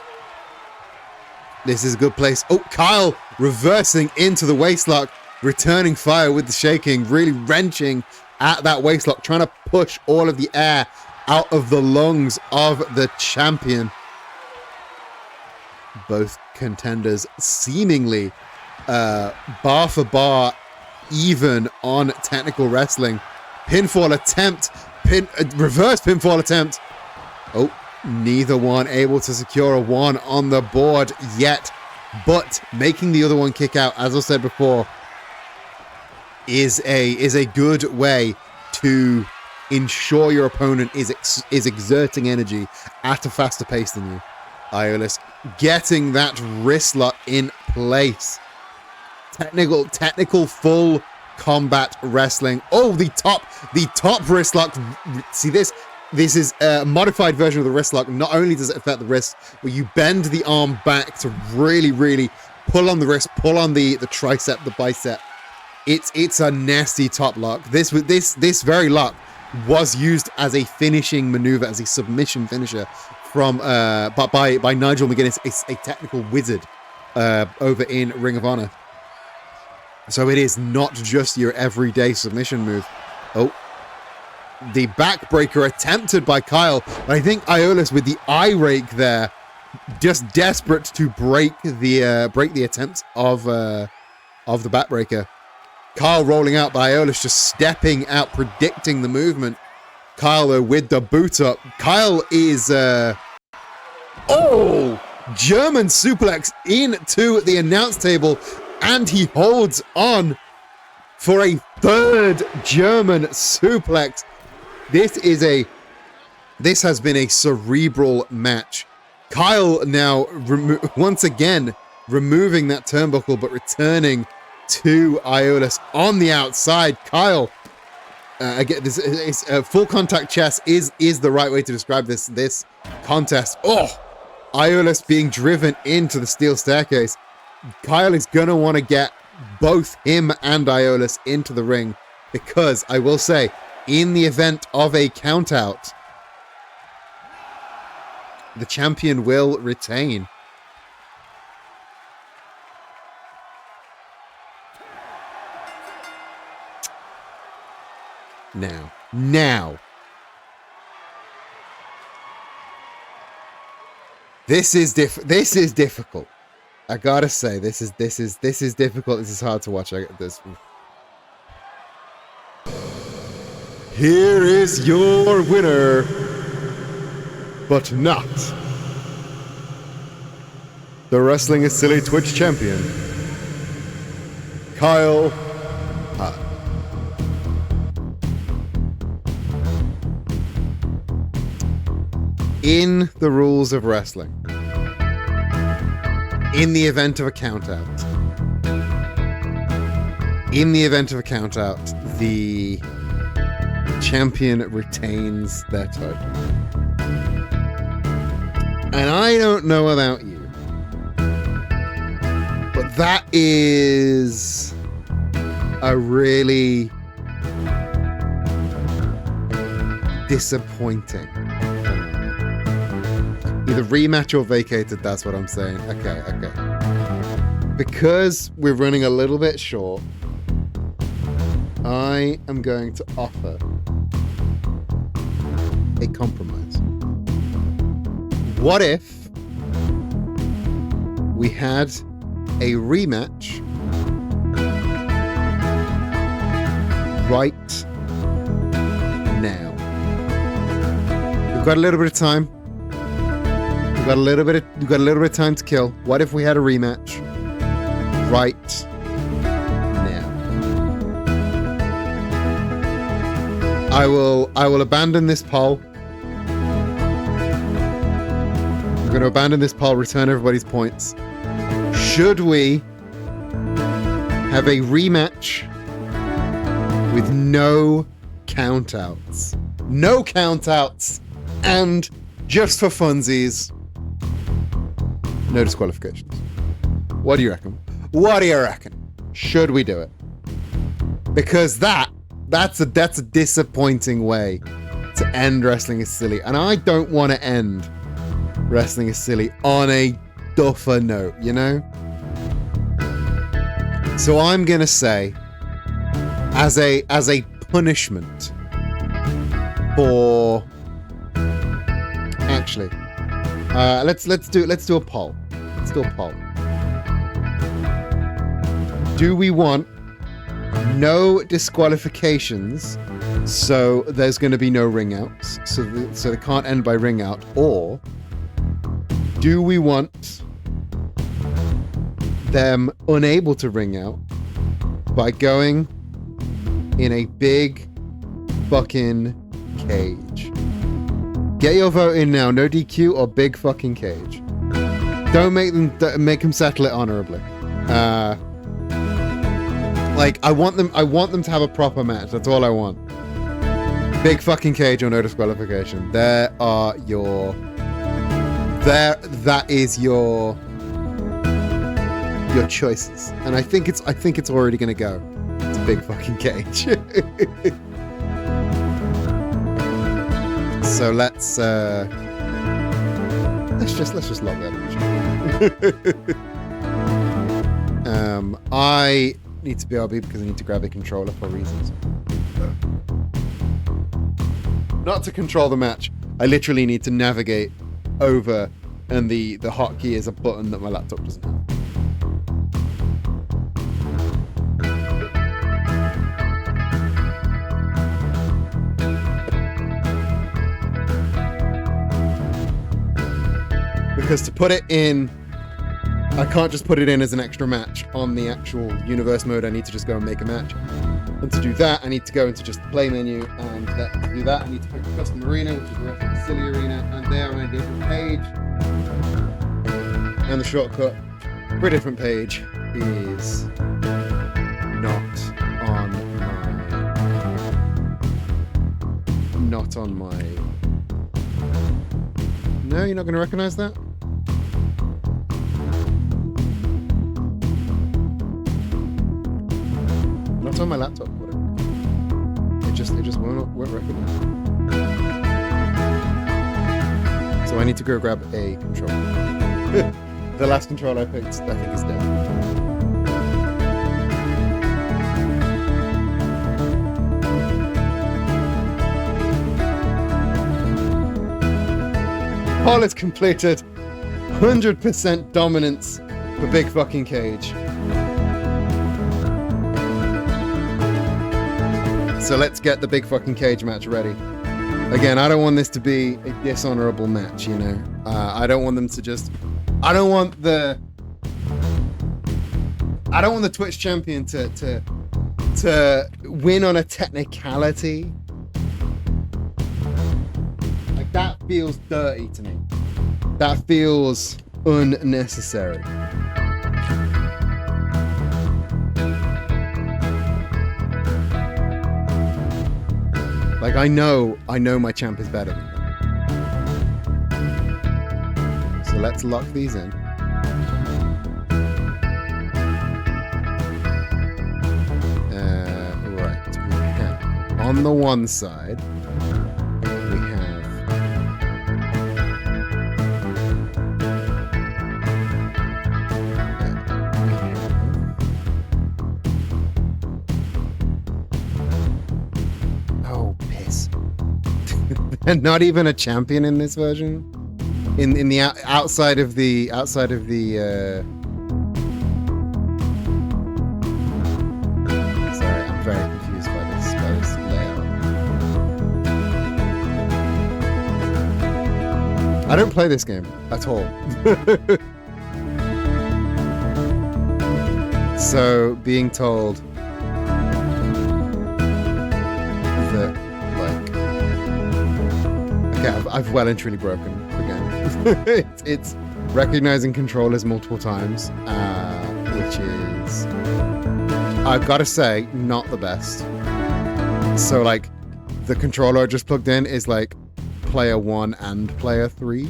This is a good place. Oh, Kyle reversing into the waistlock. Returning fire with the shaking, really wrenching at that waistlock, trying to push all of the air out of the lungs of the champion. Both contenders seemingly bar for bar even on technical wrestling. Pinfall attempt, reverse pinfall attempt. Oh, neither one able to secure a one on the board yet, but making the other one kick out, as I said before, is a good way to ensure your opponent is exerting energy at a faster pace than you. Iolis getting that wrist lock in place. Technical full combat wrestling. Oh, the top wrist lock. See this? This is a modified version of the wrist lock. Not only does it affect the wrist, but you bend the arm back to really pull on the wrist, pull on the tricep, the bicep. It's a nasty top lock. This very lock was used as a finishing maneuver, as a submission finisher from by Nigel McGuinness, a technical wizard over in Ring of Honor. So it is not just your everyday submission move. Oh, the backbreaker attempted by Kyle, but I think Iolis with the eye rake there, just desperate to break the attempt of the backbreaker. Kyle rolling out, but Iolis just stepping out, predicting the movement. Kyle, though, with the boot up. Kyle is... German suplex into the announce table, and he holds on for a third German suplex. This has been a cerebral match. Kyle now, once again, removing that turnbuckle, but returning to Iolis on the outside. Kyle, again, this is full contact chess is the right way to describe this contest. Oh, Iolis being driven into the steel staircase. Kyle is gonna want to get both him and Iolis into the ring, because I will say, in the event of a countout, the champion will retain. Now. This is difficult. I gotta say, this is difficult. This is hard to watch. Here is your winner, but not the Wrestling is Silly Twitch champion, Kyle Hyde. In the rules of wrestling, in the event of a countout, in the event of a count out, the champion retains their title. And I don't know about you, but that is a really disappointing. Either rematch or vacated, that's what I'm saying. Okay. Because we're running a little bit short, I am going to offer a compromise. What if we had a rematch right now? We've got a little bit of time. We've got a little bit of time to kill. What if we had a rematch right now? I will abandon this poll. I'm going to abandon this poll, return everybody's points. Should we have a rematch with no countouts? No countouts, and just for funsies, no disqualifications. What do you reckon? Should we do it? Because that's a disappointing way to end Wrestling is Silly, and I don't want to end Wrestling is Silly on a duffer note, you know? So I'm gonna say, as a punishment for, actually, let's do a poll. Let's do a poll. Do we want no disqualifications, so there's going to be no ring outs, so they can't end by ring out, or do we want them unable to ring out by going in a big fucking cage? Get your vote in now. No DQ or big fucking cage. Don't make them settle it honorably. Like, I want them to have a proper match. That's all I want. Big fucking cage or no disqualification. That is your choices. And I think it's already gonna go. It's a big fucking cage. So let's just log that in. I need to BRB because I need to grab a controller for reasons. Not to control the match. I literally need to navigate over, and the hotkey is a button that my laptop doesn't have. Because to put it in, I can't just put it in as an extra match on the actual universe mode. I need to just go and make a match. And to do that, I need to go into just the play menu, and to do that, I need to pick the custom arena, which is the Wrestling is Silly arena, and there on a different page. And the shortcut for a different page is not on my. No, you're not going to recognize that? Not on my laptop. It just won't recognize. So I need to go grab a controller. The last controller I picked, I think, is dead. Poll is completed. 100% dominance for Big Fucking Cage. So let's get the Big Fucking Cage match ready. Again, I don't want this to be a dishonorable match, you know. I don't want them to just. I don't want the Twitch champion to win on a technicality. Like, that feels dirty to me. That feels unnecessary. Like, I know my champ is better than them. So let's lock these in. Right. We have, on the one side, we have and not even a champion in this version. In the outside of the Sorry, I'm very confused by this layout. I don't play this game at all. So being told that, like, okay, I've well and truly broken the game. It's recognizing controllers multiple times, which is, I've got to say, not the best. So, like, the controller I just plugged in is like player 1 and player 3.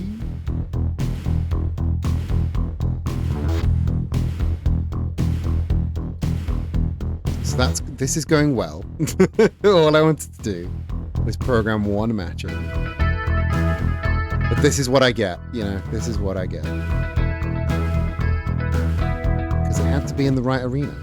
So this is going well. All I wanted to do was program one matchup. But this is what I get, you know, this is what I get. Because it had to be in the right arena.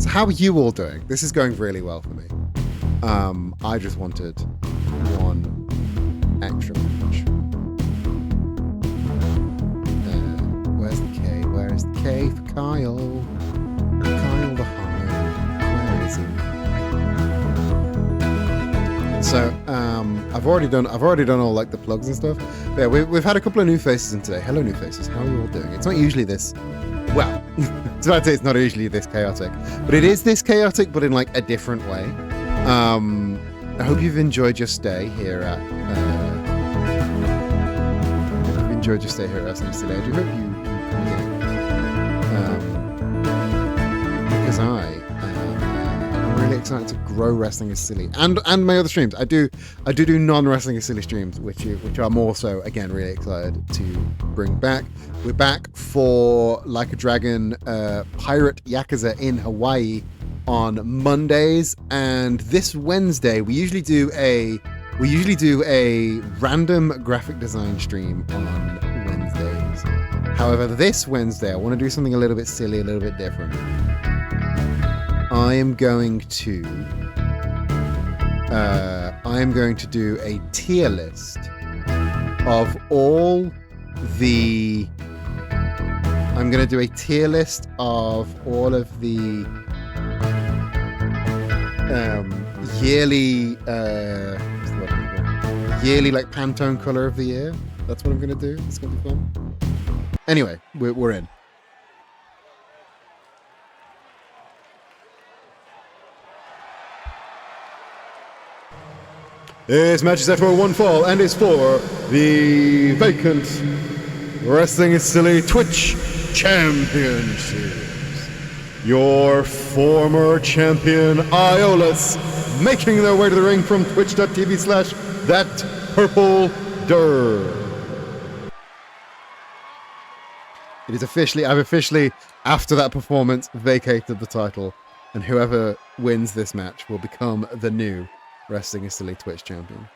How are you all doing? This is going really well for me. I just wanted one extra match. Where's the K? Where is the K for Kyle? Kyle the High. Where is he? So I've already done all like the plugs and stuff. But yeah, we've had a couple of new faces in today. Hello, new faces. How are you all doing? It's not usually this. Well, I was about to say it's not usually this chaotic, but it is this chaotic, but in like a different way. I hope you've enjoyed your stay here at. Wrestling Silly. I do hope you come again. Because I'm really excited to grow Wrestling is Silly and my other streams. I do non-Wrestling is Silly streams, which I'm also again really excited to bring back. We're back for Like a Dragon Pirate Yakuza in Hawaii on Mondays, and this Wednesday we usually do a random graphic design stream on Wednesdays. However, this Wednesday I want to do something a little bit silly, a little bit different. I am going to do a tier list of all the. I'm going to do a tier list of all of the yearly like Pantone color of the year. That's what I'm going to do. It's going to be fun. Anyway, we're in. This match is set for one fall and is for the vacant Wrestling is Silly Twitch Championships. Your former champion Iolus making their way to the ring from twitch.tv/thatpurpledir. It is officially, I've officially, after that performance, vacated the title, and whoever wins this match will become the new Wrestling is Silly Twitch champion.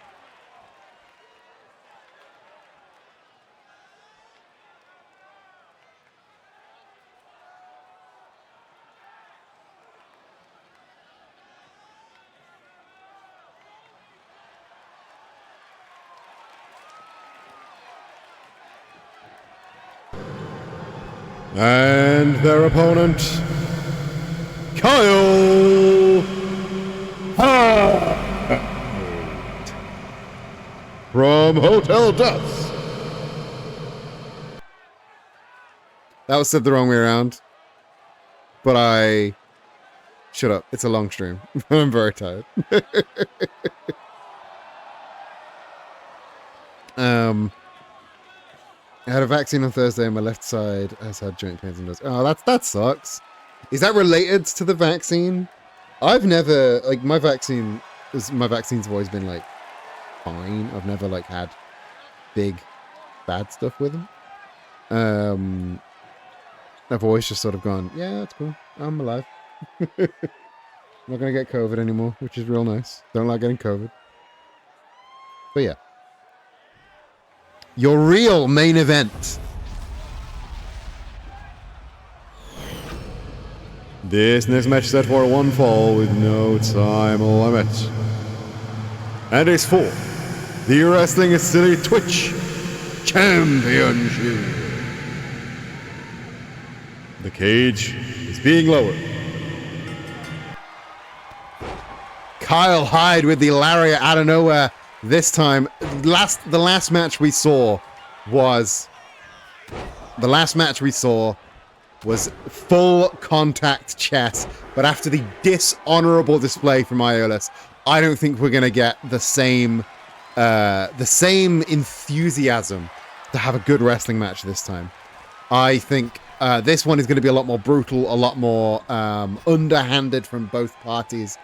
And their opponent, Kyle Hart. from Hotel Dust. That was said the wrong way around. But I... Shut up. It's a long stream. I'm very tired. I had a vaccine on Thursday and my left side has had joint pains and does. Oh, that sucks. Is that related to the vaccine? I've never, like, my vaccines have always been, like, fine. I've never, like, had big, bad stuff with them. I've always just sort of gone, yeah, that's cool. I'm alive. I'm not going to get COVID anymore, which is real nice. Don't like getting COVID. But yeah. Your real main event. This next match is set for one fall with no time limit. And it's for the Wrestling City Twitch Championship. The cage is being lowered. Kyle Hyde with the lariat out of nowhere. This time, the last match we saw was full contact chess. But after the dishonorable display from Iolus, I don't think we're gonna get the same enthusiasm to have a good wrestling match this time. I think this one is going to be a lot more brutal, a lot more underhanded from both parties.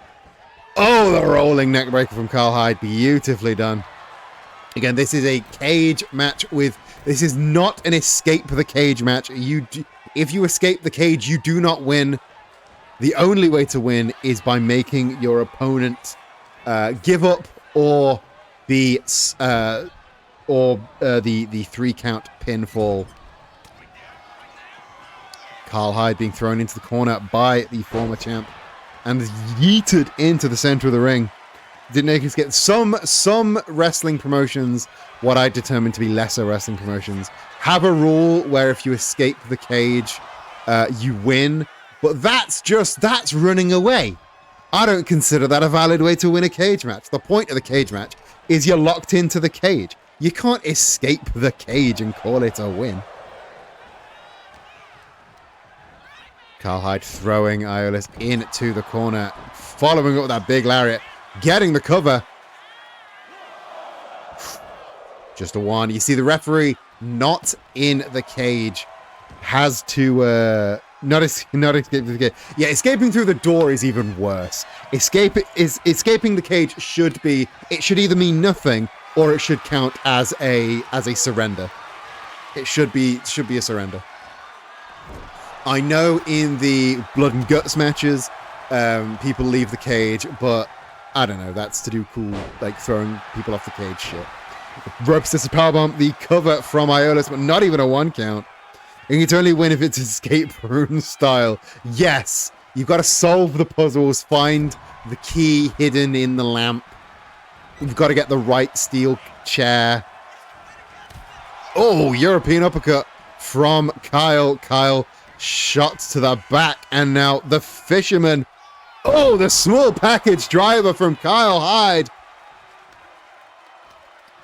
Oh, the rolling neckbreaker from Kyle Hyde. Beautifully done. Again, this is a cage match with... This is not an escape the cage match. If you escape the cage, you do not win. The only way to win is by making your opponent give up or the 3-count pinfall. Kyle Hyde being thrown into the corner by the former champ and yeeted into the center of the ring. Didn't make us get some wrestling promotions, what I determined to be lesser wrestling promotions, have a rule where if you escape the cage, you win. But that's running away. I don't consider that a valid way to win a cage match. The point of the cage match is you're locked into the cage. You can't escape the cage and call it a win. Kyle Hyde throwing Iolus into the corner, following up with that big lariat, getting the cover. Just a one. You see the referee not in the cage has to not escape the cage. Yeah, escaping through the door is even worse. Escaping the cage should either mean nothing or it should count as a surrender. It should be a surrender. I know in the blood and guts matches, people leave the cage, but I don't know. That's to do cool, like throwing people off the cage shit. Rope sister powerbomb, the cover from Iolus, but not even a 1 count. You can only win if it's escape room style. Yes, you've got to solve the puzzles, find the key hidden in the lamp. You've got to get the right steel chair. Oh, European uppercut from Kyle. Kyle shot to the back, and now the fisherman. Oh, the small package driver from Kyle Hyde.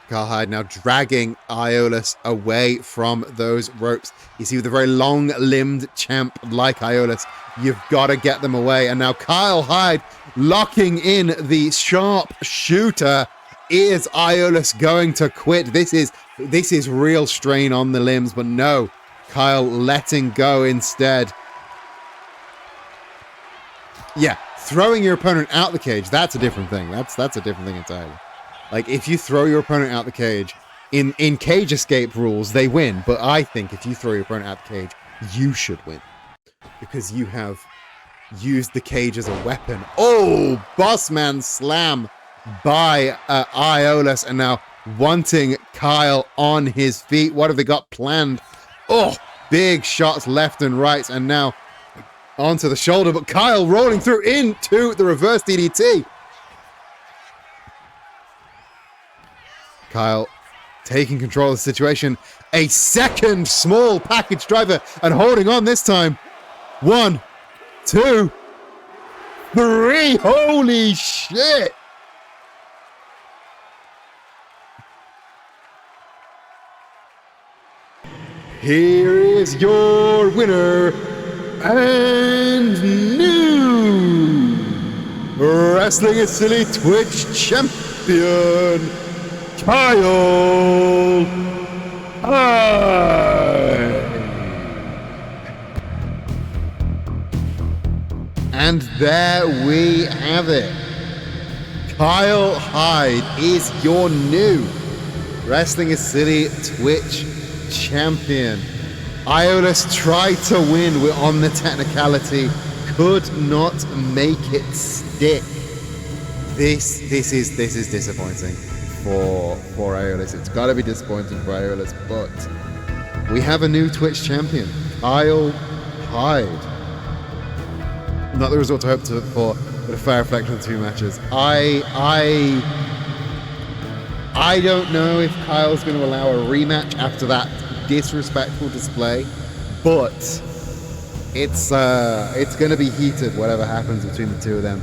Kyle Hyde now dragging Iolus away from those ropes. You see, with a very long-limbed champ like Iolus, you've got to get them away. And now Kyle Hyde locking in the sharp shooter. Is Iolus going to quit? This is real strain on the limbs, but no. Kyle letting go instead. Yeah, throwing your opponent out the cage, that's a different thing. That's a different thing entirely. Like, if you throw your opponent out the cage, in cage escape rules, they win. But I think if you throw your opponent out the cage, you should win. Because you have used the cage as a weapon. Oh, Bossman slam by Iolus. And now wanting Kyle on his feet. What have they got planned? Oh, big shots left and right. And now onto the shoulder. But Kyle rolling through into the reverse DDT. Kyle taking control of the situation. A second small package driver and holding on this time. 1, 2, 3. Holy shit. here is your winner and new Wrestling is Silly Twitch champion, Kyle Hyde. And there we have it. Kyle Hyde is your new Wrestling is Silly Twitch champion. Iolus tried to win on the technicality, could not make it stick. This is disappointing for Iolus. It's got to be disappointing for Iolus, but we have a new Twitch champion, Kyle Hyde. Not the result I hoped for, but a fair reflection of the two matches. I don't know if Kyle's going to allow a rematch after that disrespectful display, but it's going to be heated, whatever happens between the two of them.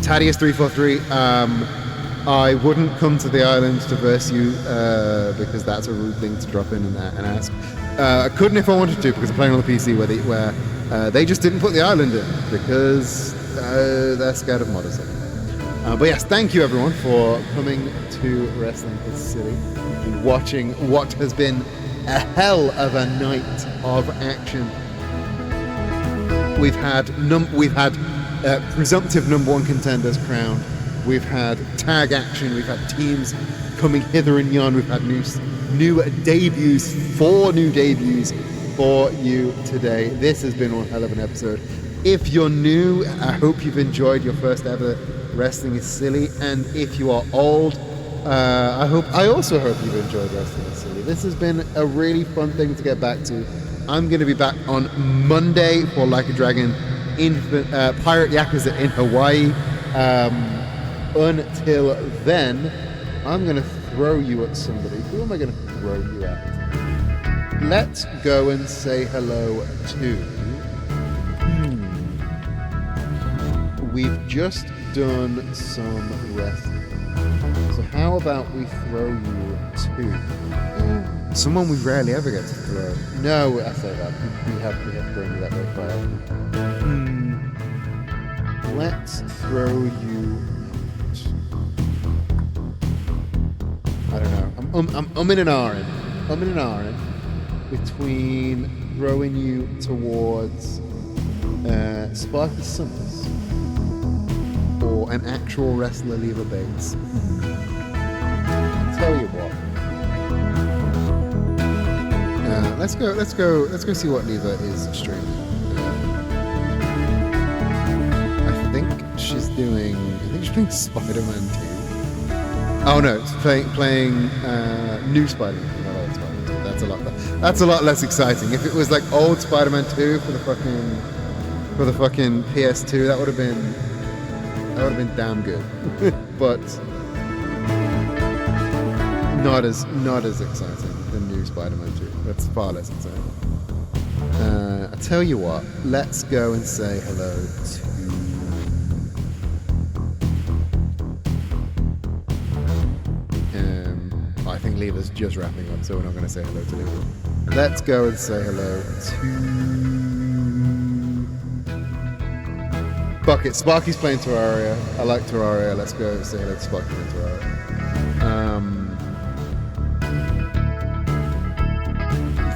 Thaddeus 343, I wouldn't come to the island to verse you because that's a rude thing to drop in and ask. I couldn't if I wanted to because I'm playing on the PC where they just didn't put the island in because they're scared of modders. But yes, thank you everyone for coming to Wrestling is Silly and watching what has been a hell of a night of action. We've had presumptive number one contenders crowned. We've had tag action. We've had teams coming hither and yon. We've had new debuts, 4 new debuts for you today. This has been one hell of an episode. If you're new, I hope you've enjoyed your first ever Wrestling is Silly, and if you are old, I also hope you've enjoyed Wrestling is Silly. This has been a really fun thing to get back to. I'm going to be back on Monday for Like a Dragon Pirate Yakuza in Hawaii. Until then, I'm going to throw you at somebody. Who am I going to throw you at? Let's go and say hello to... We've just done some wrestling. So how about we throw you to someone we rarely ever get to throw? No, I say that. We have thrown you that very far. Let's throw you... I don't know. I'm in an R-in. I'm in an R-in between throwing you towards Sparky Summers or an actual wrestler, Leva Bates. I'll tell you what. Let's go see what Leva is streaming. I think she's doing Spider-Man 2. Oh no, it's playing new Spider-Man, not old Spider-Man 2. That's a lot less exciting. If it was like old Spider-Man 2 for the fucking PS2, that would have been damn good. But not as exciting than new Spider-Man 2. That's far less exciting. I tell you what, let's go and say hello to... I think Leva's just wrapping up, so we're not going to say hello to Leva. Let's go and say hello to... Bucket. Sparky's playing Terraria. I like Terraria. Let's go and say hello to Sparky playing Terraria.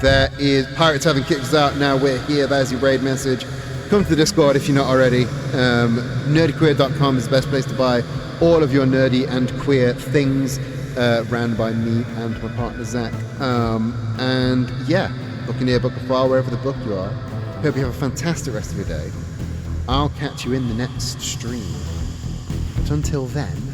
There is Pirates having kicked out. Now we're here. There's your raid message. Come to the Discord if you're not already. Nerdyqueer.com is the best place to buy all of your nerdy and queer things, ran by me and my partner Zach. And yeah, book near, book afar, wherever the book you are. Hope you have a fantastic rest of your day. I'll catch you in the next stream. But until then,